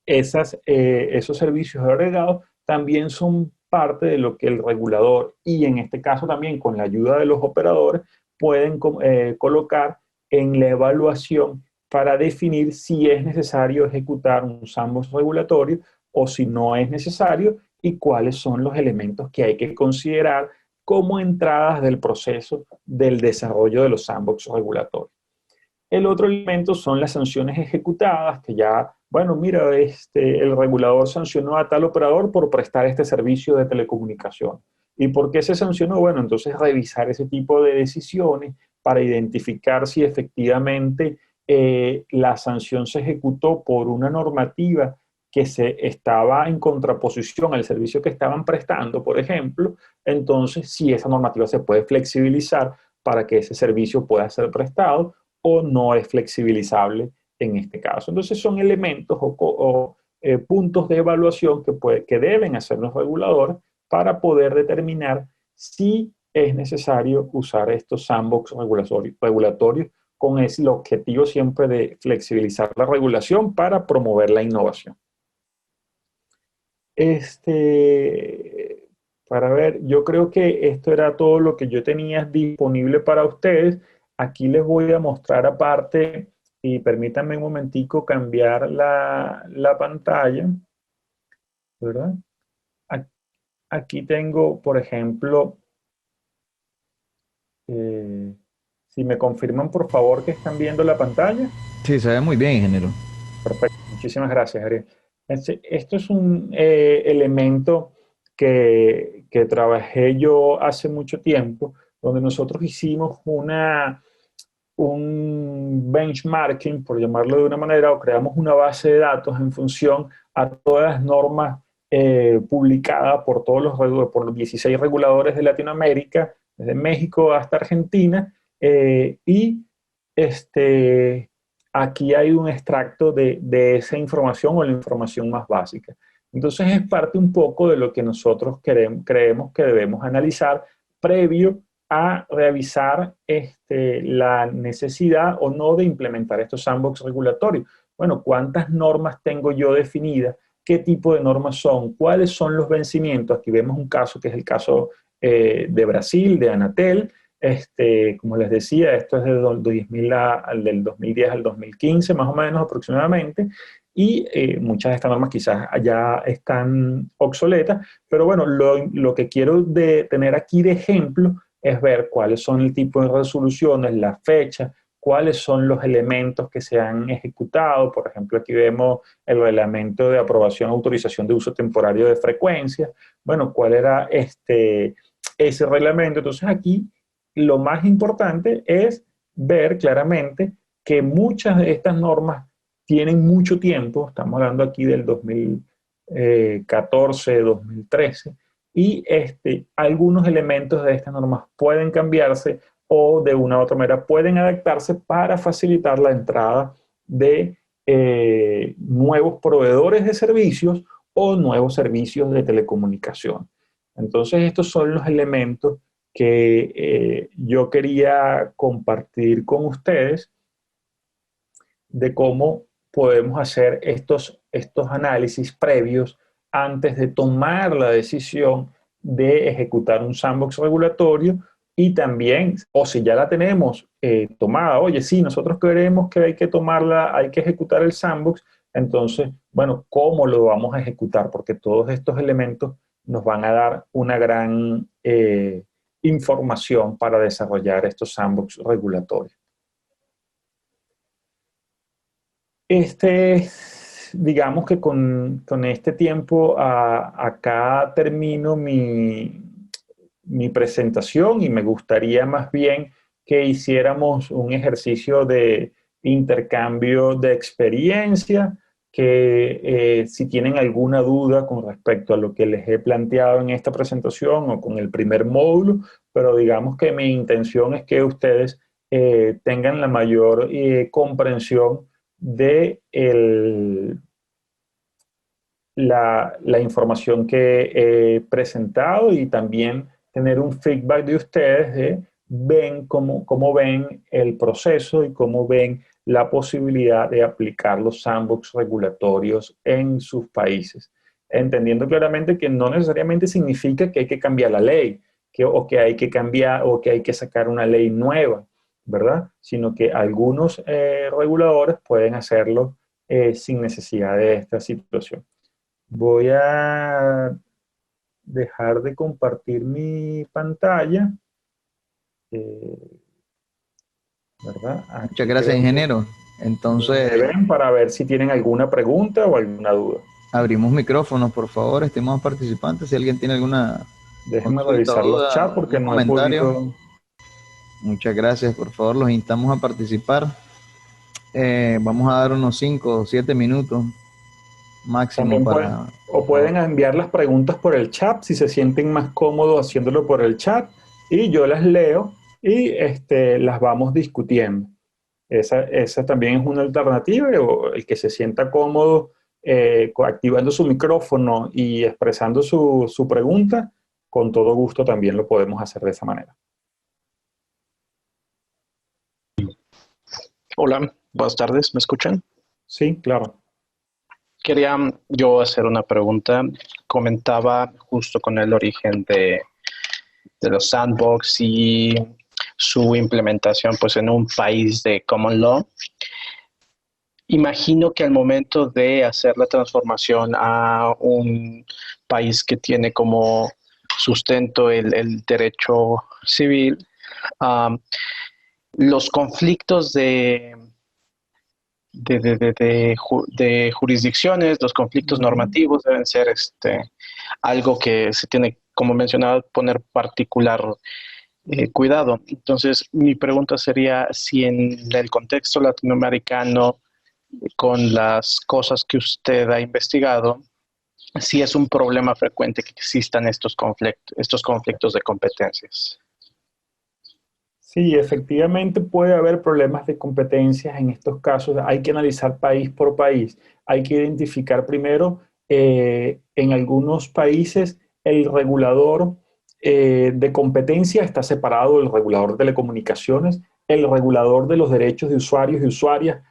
esos servicios agregados también son parte de lo que el regulador y en este caso también con la ayuda de los operadores pueden colocar en la evaluación para definir si es necesario ejecutar un sandbox regulatorio o si no es necesario y cuáles son los elementos que hay que considerar como entradas del proceso del desarrollo de los sandbox regulatorios. El otro elemento son las sanciones ejecutadas, que ya, bueno, mira, el regulador sancionó a tal operador por prestar este servicio de telecomunicación. ¿Y por qué se sancionó? Bueno, entonces revisar ese tipo de decisiones para identificar si efectivamente la sanción se ejecutó por una normativa que se estaba en contraposición al servicio que estaban prestando, por ejemplo, entonces si esa normativa se puede flexibilizar para que ese servicio pueda ser prestado o no es flexibilizable en este caso. Entonces son elementos o puntos de evaluación que deben hacer los reguladores para poder determinar si es necesario usar estos sandbox regulatorios con el objetivo siempre de flexibilizar la regulación para promover la innovación. Para ver, yo creo que esto era todo lo que yo tenía disponible para ustedes. Aquí les voy a mostrar aparte, y permítanme un momentico cambiar la pantalla, ¿verdad? Aquí tengo, por ejemplo, si me confirman por favor que están viendo la pantalla. Sí, se ve muy bien, ingeniero. Perfecto, muchísimas gracias, Ariel. Esto es un elemento que trabajé yo hace mucho tiempo, donde nosotros hicimos un benchmarking, por llamarlo de una manera, o creamos una base de datos en función a todas las normas publicadas por por los 16 reguladores de Latinoamérica, desde México hasta Argentina, y aquí hay un extracto de esa información o la información más básica. Entonces es parte un poco de lo que nosotros creemos que debemos analizar previo a revisar la necesidad o no de implementar estos sandbox regulatorios. Bueno, ¿cuántas normas tengo yo definidas? ¿Qué tipo de normas son? ¿Cuáles son los vencimientos? Aquí vemos un caso que es el caso de Brasil, de Anatel. Como les decía, esto es del 2010 al 2015, más o menos aproximadamente, y muchas de estas normas quizás ya están obsoletas, pero bueno, lo que quiero tener aquí de ejemplo es ver cuáles son el tipo de resoluciones, la fecha, cuáles son los elementos que se han ejecutado. Por ejemplo, aquí vemos el reglamento de aprobación o autorización de uso temporario de frecuencia. Bueno, ¿cuál era ese reglamento? Entonces aquí lo más importante es ver claramente que muchas de estas normas tienen mucho tiempo, estamos hablando aquí del 2014, 2013, y algunos elementos de estas normas pueden cambiarse o de una u otra manera pueden adaptarse para facilitar la entrada de nuevos proveedores de servicios o nuevos servicios de telecomunicación. Entonces, estos son los elementos que yo quería compartir con ustedes de cómo podemos hacer estos análisis previos antes de tomar la decisión de ejecutar un sandbox regulatorio y también, o si ya la tenemos tomada, oye, sí, nosotros creemos que hay que tomarla, hay que ejecutar el sandbox, entonces, bueno, ¿cómo lo vamos a ejecutar? Porque todos estos elementos nos van a dar una gran información para desarrollar estos sandbox regulatorios. Digamos que con este tiempo acá termino mi presentación y me gustaría más bien que hiciéramos un ejercicio de intercambio de experiencia. que si tienen alguna duda con respecto a lo que les he planteado en esta presentación o con el primer módulo, pero digamos que mi intención es que ustedes tengan la mayor comprensión de la información que he presentado y también tener un feedback de ustedes de cómo ven el proceso y cómo ven la posibilidad de aplicar los sandbox regulatorios en sus países. Entendiendo claramente que no necesariamente significa que hay que cambiar la ley, o que hay que cambiar o que hay que sacar una ley nueva, ¿verdad? Sino que algunos reguladores pueden hacerlo sin necesidad de esta situación. Voy a dejar de compartir mi pantalla, eh, ¿verdad? Muchas Aquí gracias, creo que ingeniero. me Entonces, ven para ver si tienen alguna pregunta o alguna duda. abrimos micrófonos, por favor, estimados participantes. Si alguien tiene alguna Déjenme consulta o revisar los chats duda, porque algún no he comentario, podido. muchas gracias. Por favor, los instamos a participar. Vamos a dar unos 5 o 7 minutos máximo También pueden, para, por o favor. pueden enviar las preguntas por el chat si se sienten más cómodos haciéndolo por el chat y yo las leo y las vamos discutiendo. Esa también es una alternativa, o el que se sienta cómodo activando su micrófono y expresando su pregunta, con todo gusto también lo podemos hacer de esa manera. Hola, buenas tardes, ¿me escuchan? Sí, claro. Quería yo hacer una pregunta. Comentaba justo con el origen de los sandbox y su implementación pues en un país de common law. Imagino que al momento de hacer la transformación a un país que tiene como sustento el derecho civil, los conflictos de jurisdicciones, los conflictos normativos deben ser algo que se tiene, como mencionaba, poner particular cuidado. Entonces, mi pregunta sería si en el contexto latinoamericano, con las cosas que usted ha investigado, si es un problema frecuente que existan estos conflictos de competencias. Sí, efectivamente puede haber problemas de competencias en estos casos. Hay que analizar país por país. Hay que identificar primero, en algunos países, el regulador de competencia está separado del regulador de telecomunicaciones. El regulador de los derechos de usuarios y usuarias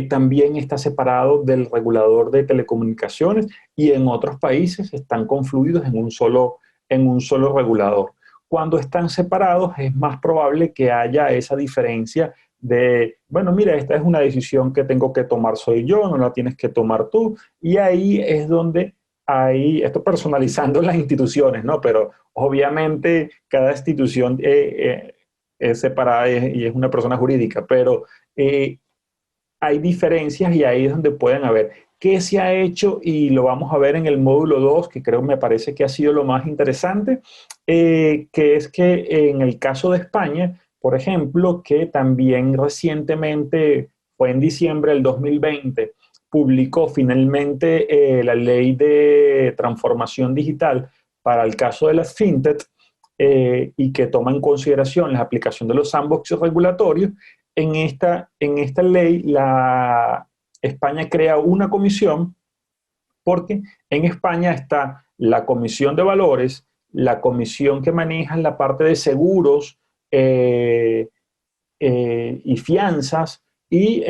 también está separado del regulador de telecomunicaciones, y en otros países están confluidos en un solo regulador. Cuando están separados es más probable que haya esa diferencia de, bueno, mira, esta es una decisión que tengo que tomar soy yo, no la tienes que tomar tú, y ahí es donde hay, esto personalizando las instituciones, ¿no? Pero obviamente cada institución es separada y es una persona jurídica, pero eh, hay diferencias y ahí es donde pueden haber. ¿Qué se ha hecho? Y lo vamos a ver en el módulo 2, que creo me parece que ha sido lo más interesante, que es que en el caso de España, por ejemplo, que también recientemente, fue en diciembre del 2020, publicó finalmente la ley de transformación digital para el caso de las fintech, y que toma en consideración la aplicación de los sandbox regulatorios. En esta ley, España crea una comisión, porque en España está la comisión de valores, la comisión que maneja la parte de seguros y fianzas, y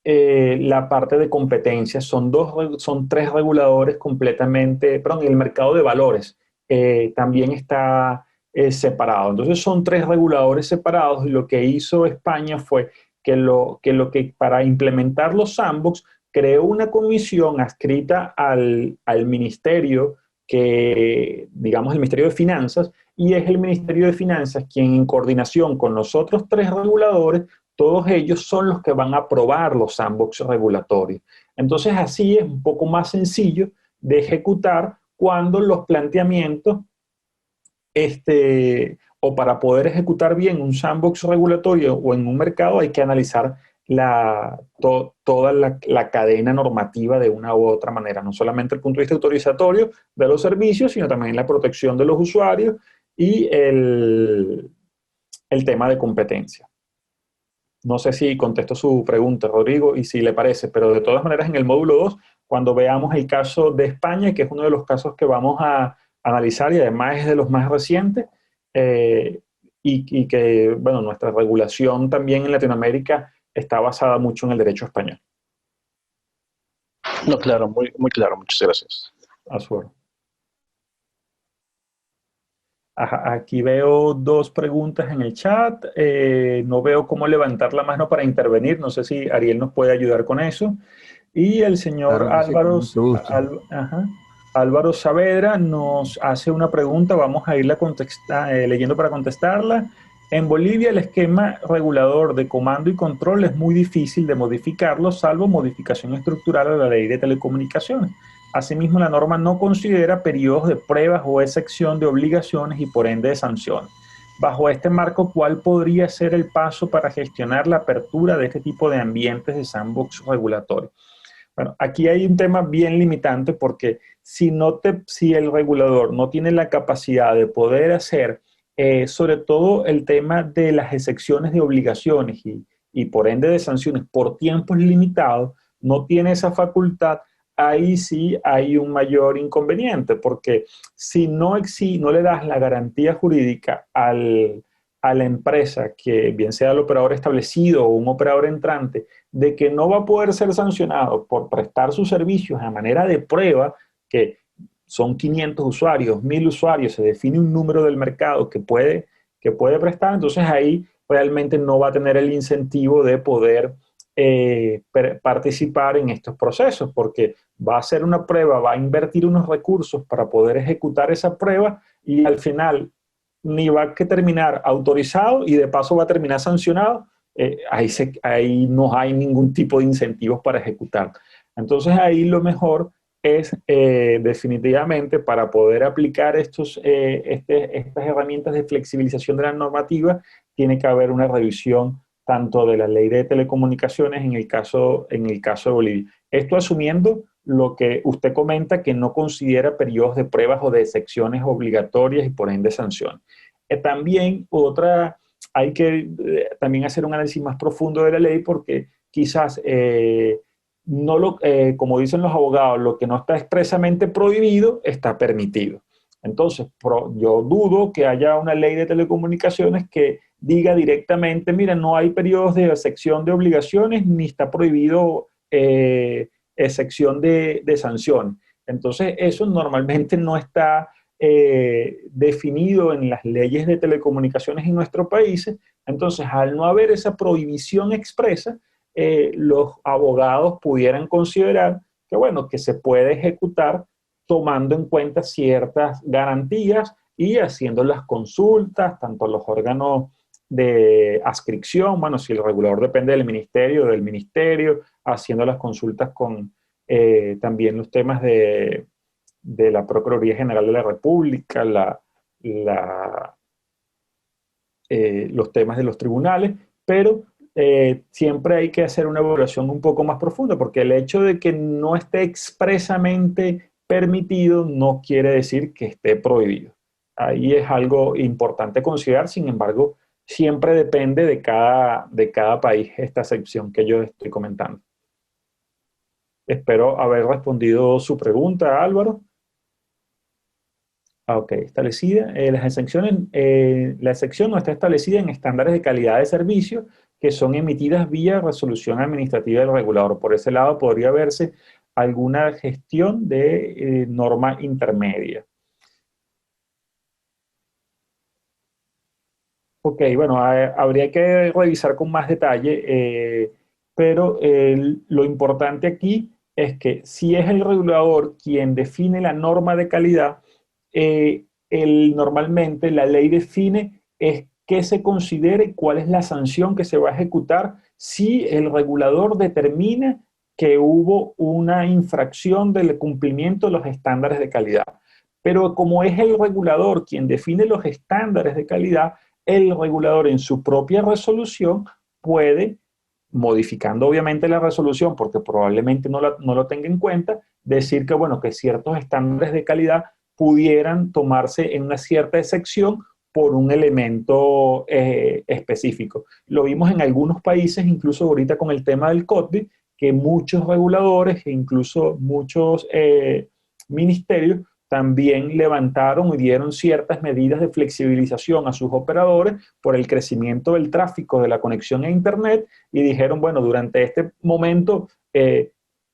la parte de competencias. Son tres reguladores completamente, perdón, y el mercado de valores también está separado. Entonces son tres reguladores separados, y lo que hizo España fue que para implementar los sandbox creó una comisión adscrita al ministerio, que digamos el Ministerio de Finanzas, y es el Ministerio de Finanzas quien, en coordinación con los otros tres reguladores, todos ellos son los que van a aprobar los sandbox regulatorios. Entonces así es un poco más sencillo de ejecutar cuando los planteamientos, o para poder ejecutar bien un sandbox regulatorio o en un mercado, hay que analizar toda la cadena normativa de una u otra manera, no solamente el punto de vista autorizatorio de los servicios, sino también la protección de los usuarios y el tema de competencia. No sé si contesto su pregunta, Rodrigo, y si le parece, pero de todas maneras en el módulo 2, cuando veamos el caso de España, que es uno de los casos que vamos a analizar y además es de los más recientes, y que, bueno, nuestra regulación también en Latinoamérica está basada mucho en el derecho español. No, claro, muy, muy claro, muchas gracias. A su orden. Ajá, aquí veo dos preguntas en el chat. No veo cómo levantar la mano para intervenir. No sé si Ariel nos puede ayudar con eso. Y el señor Claro que sí, con mucho gusto. Álvaro Saavedra nos hace una pregunta. Vamos a irla leyendo para contestarla. En Bolivia el esquema regulador de comando y control es muy difícil de modificarlo, salvo modificación estructural a la ley de telecomunicaciones. Asimismo, la norma no considera periodos de pruebas o excepción de obligaciones y por ende de sanciones. Bajo este marco, ¿cuál podría ser el paso para gestionar la apertura de este tipo de ambientes de sandbox regulatorio? Bueno, aquí hay un tema bien limitante porque si el regulador no tiene la capacidad de poder hacer, sobre todo el tema de las excepciones de obligaciones y por ende de sanciones por tiempos limitados, no tiene esa facultad, ahí sí hay un mayor inconveniente, porque si no le das la garantía jurídica a la empresa, que bien sea el operador establecido o un operador entrante, de que no va a poder ser sancionado por prestar sus servicios a manera de prueba, que son 500 usuarios, 1000 usuarios, se define un número del mercado que puede prestar, entonces ahí realmente no va a tener el incentivo de poder participar en estos procesos, porque va a hacer una prueba, va a invertir unos recursos para poder ejecutar esa prueba y al final ni va a terminar autorizado y de paso va a terminar sancionado. Ahí no hay ningún tipo de incentivos para ejecutar. Entonces ahí lo mejor es definitivamente para poder aplicar estas herramientas de flexibilización de la normativa, tiene que haber una revisión tanto de la ley de telecomunicaciones en el caso de Bolivia. Esto asumiendo lo que usted comenta, que no considera periodos de pruebas o de excepciones obligatorias y por ende sanciones. También hay que también hacer un análisis más profundo de la ley porque quizás como dicen los abogados, lo que no está expresamente prohibido está permitido. Entonces, yo dudo que haya una ley de telecomunicaciones que diga directamente, mira, no hay periodos de excepción de obligaciones ni está prohibido excepción de sanción. Entonces, eso normalmente no está definido en las leyes de telecomunicaciones en nuestros países. Entonces, al no haber esa prohibición expresa, los abogados pudieran considerar que, bueno, que se puede ejecutar tomando en cuenta ciertas garantías y haciendo las consultas, tanto los órganos de adscripción, bueno, si el regulador depende del ministerio, haciendo las consultas con también los temas de la Procuraduría General de la República, los temas de los tribunales, pero siempre hay que hacer una evaluación un poco más profunda, porque el hecho de que no esté expresamente permitido no quiere decir que esté prohibido. Ahí es algo importante considerar, sin embargo, siempre depende de cada país esta excepción que yo estoy comentando. Espero haber respondido su pregunta, Álvaro. Ok, establecida. La excepción no está establecida en estándares de calidad de servicio que son emitidas vía resolución administrativa del regulador. Por ese lado podría verse alguna gestión de norma intermedia. Ok, bueno, habría que revisar con más detalle, pero lo importante aquí es que si es el regulador quien define la norma de calidad, normalmente la ley define es qué se considere y cuál es la sanción que se va a ejecutar si el regulador determina que hubo una infracción del cumplimiento de los estándares de calidad. Pero como es el regulador quien define los estándares de calidad, el regulador en su propia resolución puede modificando obviamente la resolución, porque probablemente no lo tenga en cuenta, decir que, bueno, que ciertos estándares de calidad pudieran tomarse en una cierta excepción por un elemento específico. Lo vimos en algunos países, incluso ahorita con el tema del COVID, que muchos reguladores e incluso muchos ministerios también levantaron y dieron ciertas medidas de flexibilización a sus operadores por el crecimiento del tráfico de la conexión a Internet y dijeron, bueno, durante este momento,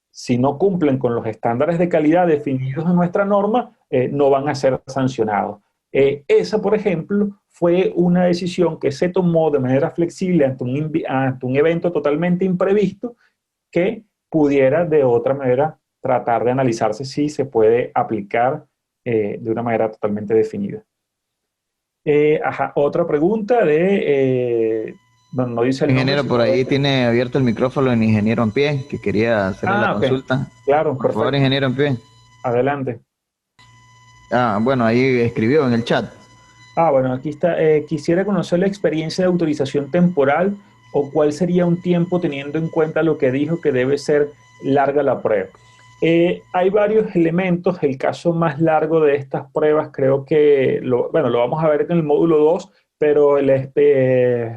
si no cumplen con los estándares de calidad definidos en nuestra norma, no van a ser sancionados. Esa, por ejemplo, fue una decisión que se tomó de manera flexible ante un evento totalmente imprevisto que pudiera de otra manera tratar de analizarse si se puede aplicar de una manera totalmente definida. Otra pregunta bueno, no dice el nombre. Ingeniero, por ahí tiene abierto el micrófono el ingeniero en pie, que quería hacerle la consulta. Claro, por favor, ingeniero en pie. Adelante. Bueno, ahí escribió en el chat. Bueno, aquí está. Quisiera conocer la experiencia de autorización temporal o cuál sería un tiempo teniendo en cuenta lo que dijo que debe ser larga la prueba. Hay varios elementos. El caso más largo de estas pruebas creo que, lo vamos a ver en el módulo 2, pero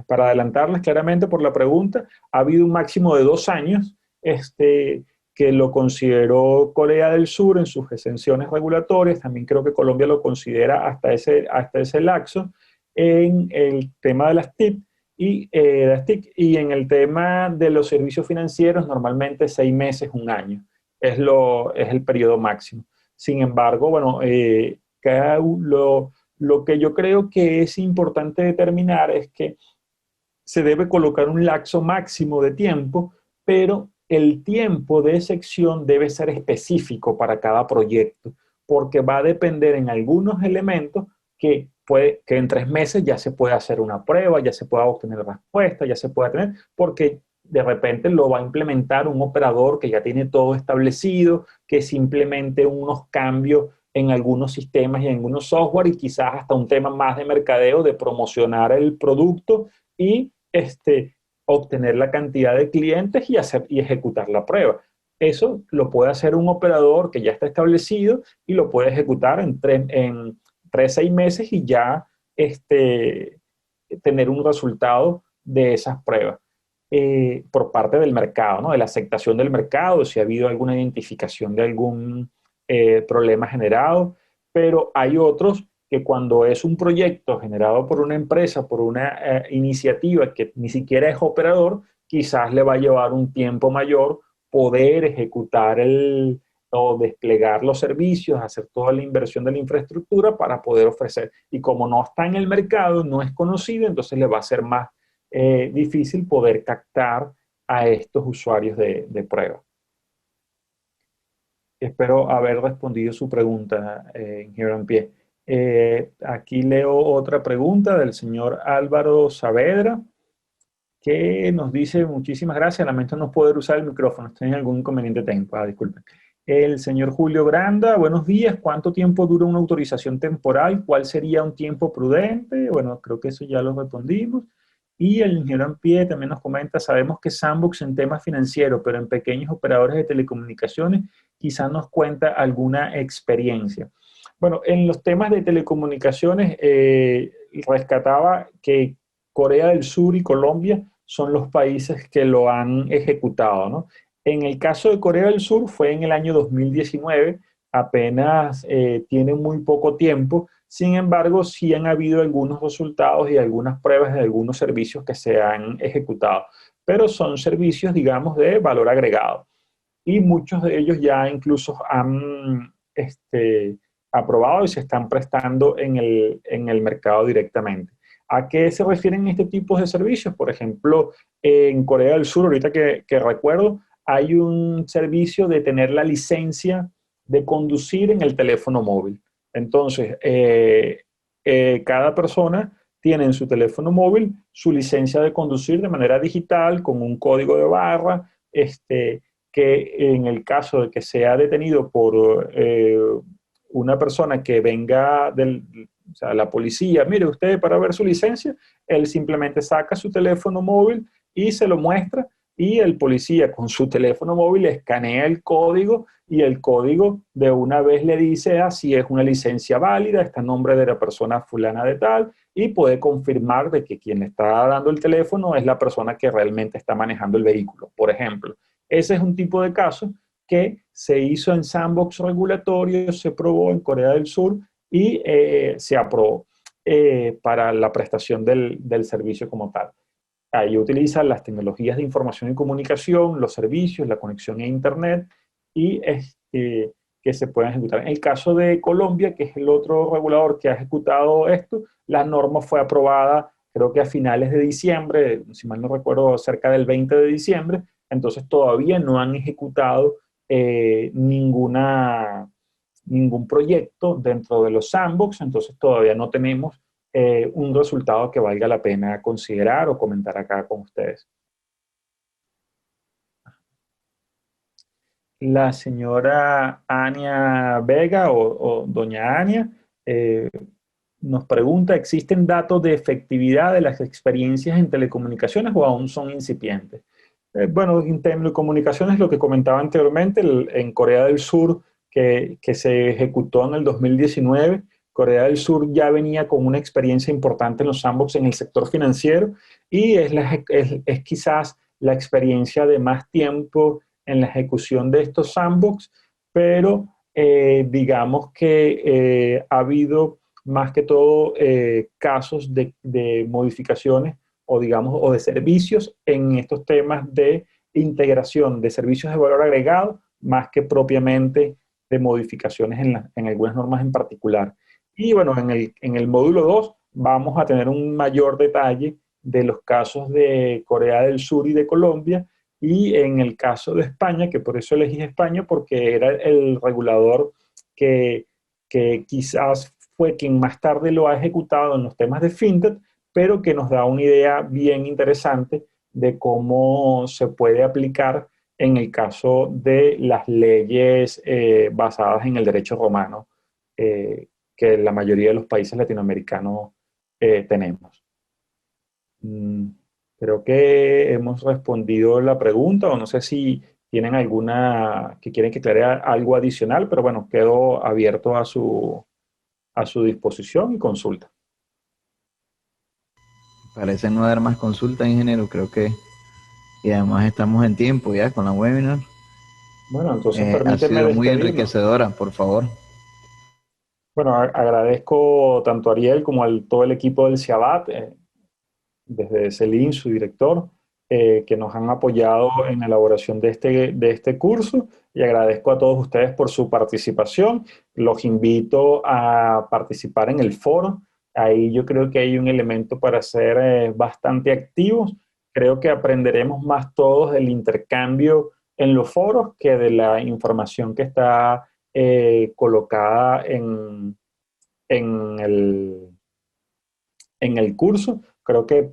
para adelantarles claramente por la pregunta, ha habido un máximo de 2 años que lo consideró Corea del Sur en sus exenciones regulatorias. También creo que Colombia lo considera hasta ese lapso en el tema de las TIC. Y en el tema de los servicios financieros, normalmente 6 meses, 1 año. Es el periodo máximo. Sin embargo, bueno, lo que yo creo que es importante determinar es que se debe colocar un lapso máximo de tiempo, pero el tiempo de excepción debe ser específico para cada proyecto, porque va a depender en algunos elementos que en 3 meses ya se puede hacer una prueba, ya se pueda obtener respuesta, ya se puede tener, porque de repente lo va a implementar un operador que ya tiene todo establecido, que simplemente unos cambios en algunos sistemas y en algunos software y quizás hasta un tema más de mercadeo, de promocionar el producto y obtener la cantidad de clientes y ejecutar la prueba. Eso lo puede hacer un operador que ya está establecido y lo puede ejecutar en 6 meses y ya tener un resultado de esas pruebas. Por parte del mercado, ¿no? De la aceptación del mercado, si ha habido alguna identificación de algún problema generado, pero hay otros que cuando es un proyecto generado por una empresa, por una iniciativa que ni siquiera es operador, quizás le va a llevar un tiempo mayor poder ejecutar o desplegar los servicios, hacer toda la inversión de la infraestructura para poder ofrecer. Y como no está en el mercado, no es conocido, entonces le va a ser más difícil poder captar a estos usuarios de prueba. Espero haber respondido su pregunta, ingeniero en pie. Aquí leo otra pregunta del señor Álvaro Saavedra, que nos dice: muchísimas gracias, lamento no poder usar el micrófono, estoy en algún inconveniente técnico, disculpen. El señor Julio Granda: buenos días, ¿cuánto tiempo dura una autorización temporal? ¿Cuál sería un tiempo prudente? Bueno, creo que eso ya lo respondimos. Y el ingeniero en pie también nos comenta: sabemos que Sandbox en temas financieros, pero en pequeños operadores de telecomunicaciones quizás nos cuenta alguna experiencia. Bueno, en los temas de telecomunicaciones rescataba que Corea del Sur y Colombia son los países que lo han ejecutado, ¿no? En el caso de Corea del Sur fue en el año 2019, apenas tiene muy poco tiempo. Sin embargo, sí han habido algunos resultados y algunas pruebas de algunos servicios que se han ejecutado, pero son servicios, digamos, de valor agregado. Y muchos de ellos ya incluso han aprobado y se están prestando en el mercado directamente. ¿A qué se refieren este tipo de servicios? Por ejemplo, en Corea del Sur, ahorita que recuerdo, hay un servicio de tener la licencia de conducir en el teléfono móvil. Entonces, cada persona tiene en su teléfono móvil su licencia de conducir de manera digital con un código de barra, que en el caso de que sea detenido por una persona que venga o sea, la policía, mire usted para ver su licencia, él simplemente saca su teléfono móvil y se lo muestra y el policía con su teléfono móvil escanea el código y el código de una vez le dice si es una licencia válida, está el nombre de la persona fulana de tal, y puede confirmar de que quien le está dando el teléfono es la persona que realmente está manejando el vehículo, por ejemplo. Ese es un tipo de caso que se hizo en sandbox regulatorio, se probó en Corea del Sur y se aprobó para la prestación del servicio como tal. Ahí utilizan las tecnologías de información y comunicación, los servicios, la conexión a Internet y que se pueden ejecutar. En el caso de Colombia, que es el otro regulador que ha ejecutado esto, la norma fue aprobada creo que a finales de diciembre, si mal no recuerdo, cerca del 20 de diciembre, entonces todavía no han ejecutado ningún proyecto dentro de los sandbox, entonces todavía no tenemos un resultado que valga la pena considerar o comentar acá con ustedes. La señora Ania Vega o doña Ania nos pregunta, ¿existen datos de efectividad de las experiencias en telecomunicaciones o aún son incipientes? Bueno, en telecomunicaciones, lo que comentaba anteriormente, en Corea del Sur, que se ejecutó en el 2019, Corea del Sur ya venía con una experiencia importante en los sandbox en el sector financiero y es quizás la experiencia de más tiempo en la ejecución de estos sandbox, pero digamos que ha habido más que todo casos de modificaciones o digamos o de servicios en estos temas de integración de servicios de valor agregado más que propiamente de modificaciones en algunas normas en particular. Y bueno, en el módulo 2 vamos a tener un mayor detalle de los casos de Corea del Sur y de Colombia, y en el caso de España, que por eso elegí España, porque era el regulador que quizás fue quien más tarde lo ha ejecutado en los temas de fintech, pero que nos da una idea bien interesante de cómo se puede aplicar en el caso de las leyes basadas en el derecho romano, que la mayoría de los países latinoamericanos tenemos. Creo que hemos respondido la pregunta, o no sé si tienen alguna que quieren que aclare algo adicional, pero bueno, quedo abierto a su disposición y consulta. Parece no haber más consultas, ingeniero, creo que, y además estamos en tiempo ya con la webinar. Bueno, entonces Ha permíteme sido muy despedirlo. enriquecedora, por favor. Bueno, agradezco tanto a Ariel como a todo el equipo del CIABAT, desde Celín, su director, que nos han apoyado en la elaboración de este curso, y agradezco a todos ustedes por su participación. Los invito a participar en el foro. Ahí yo creo que hay un elemento para ser bastante activos. Creo que aprenderemos más todos del intercambio en los foros que de la información que está colocada en en el curso. Creo que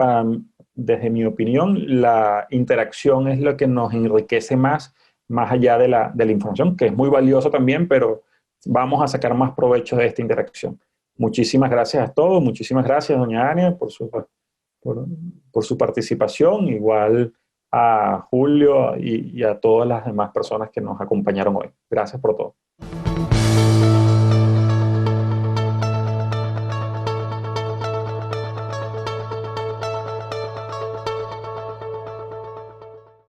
desde mi opinión, la interacción es lo que nos enriquece más allá de la información, que es muy valiosa también, pero vamos a sacar más provecho de esta interacción. Muchísimas gracias a todos, muchísimas gracias, doña Ania, por su participación, igual a Julio y a todas las demás personas que nos acompañaron hoy. Gracias por todo.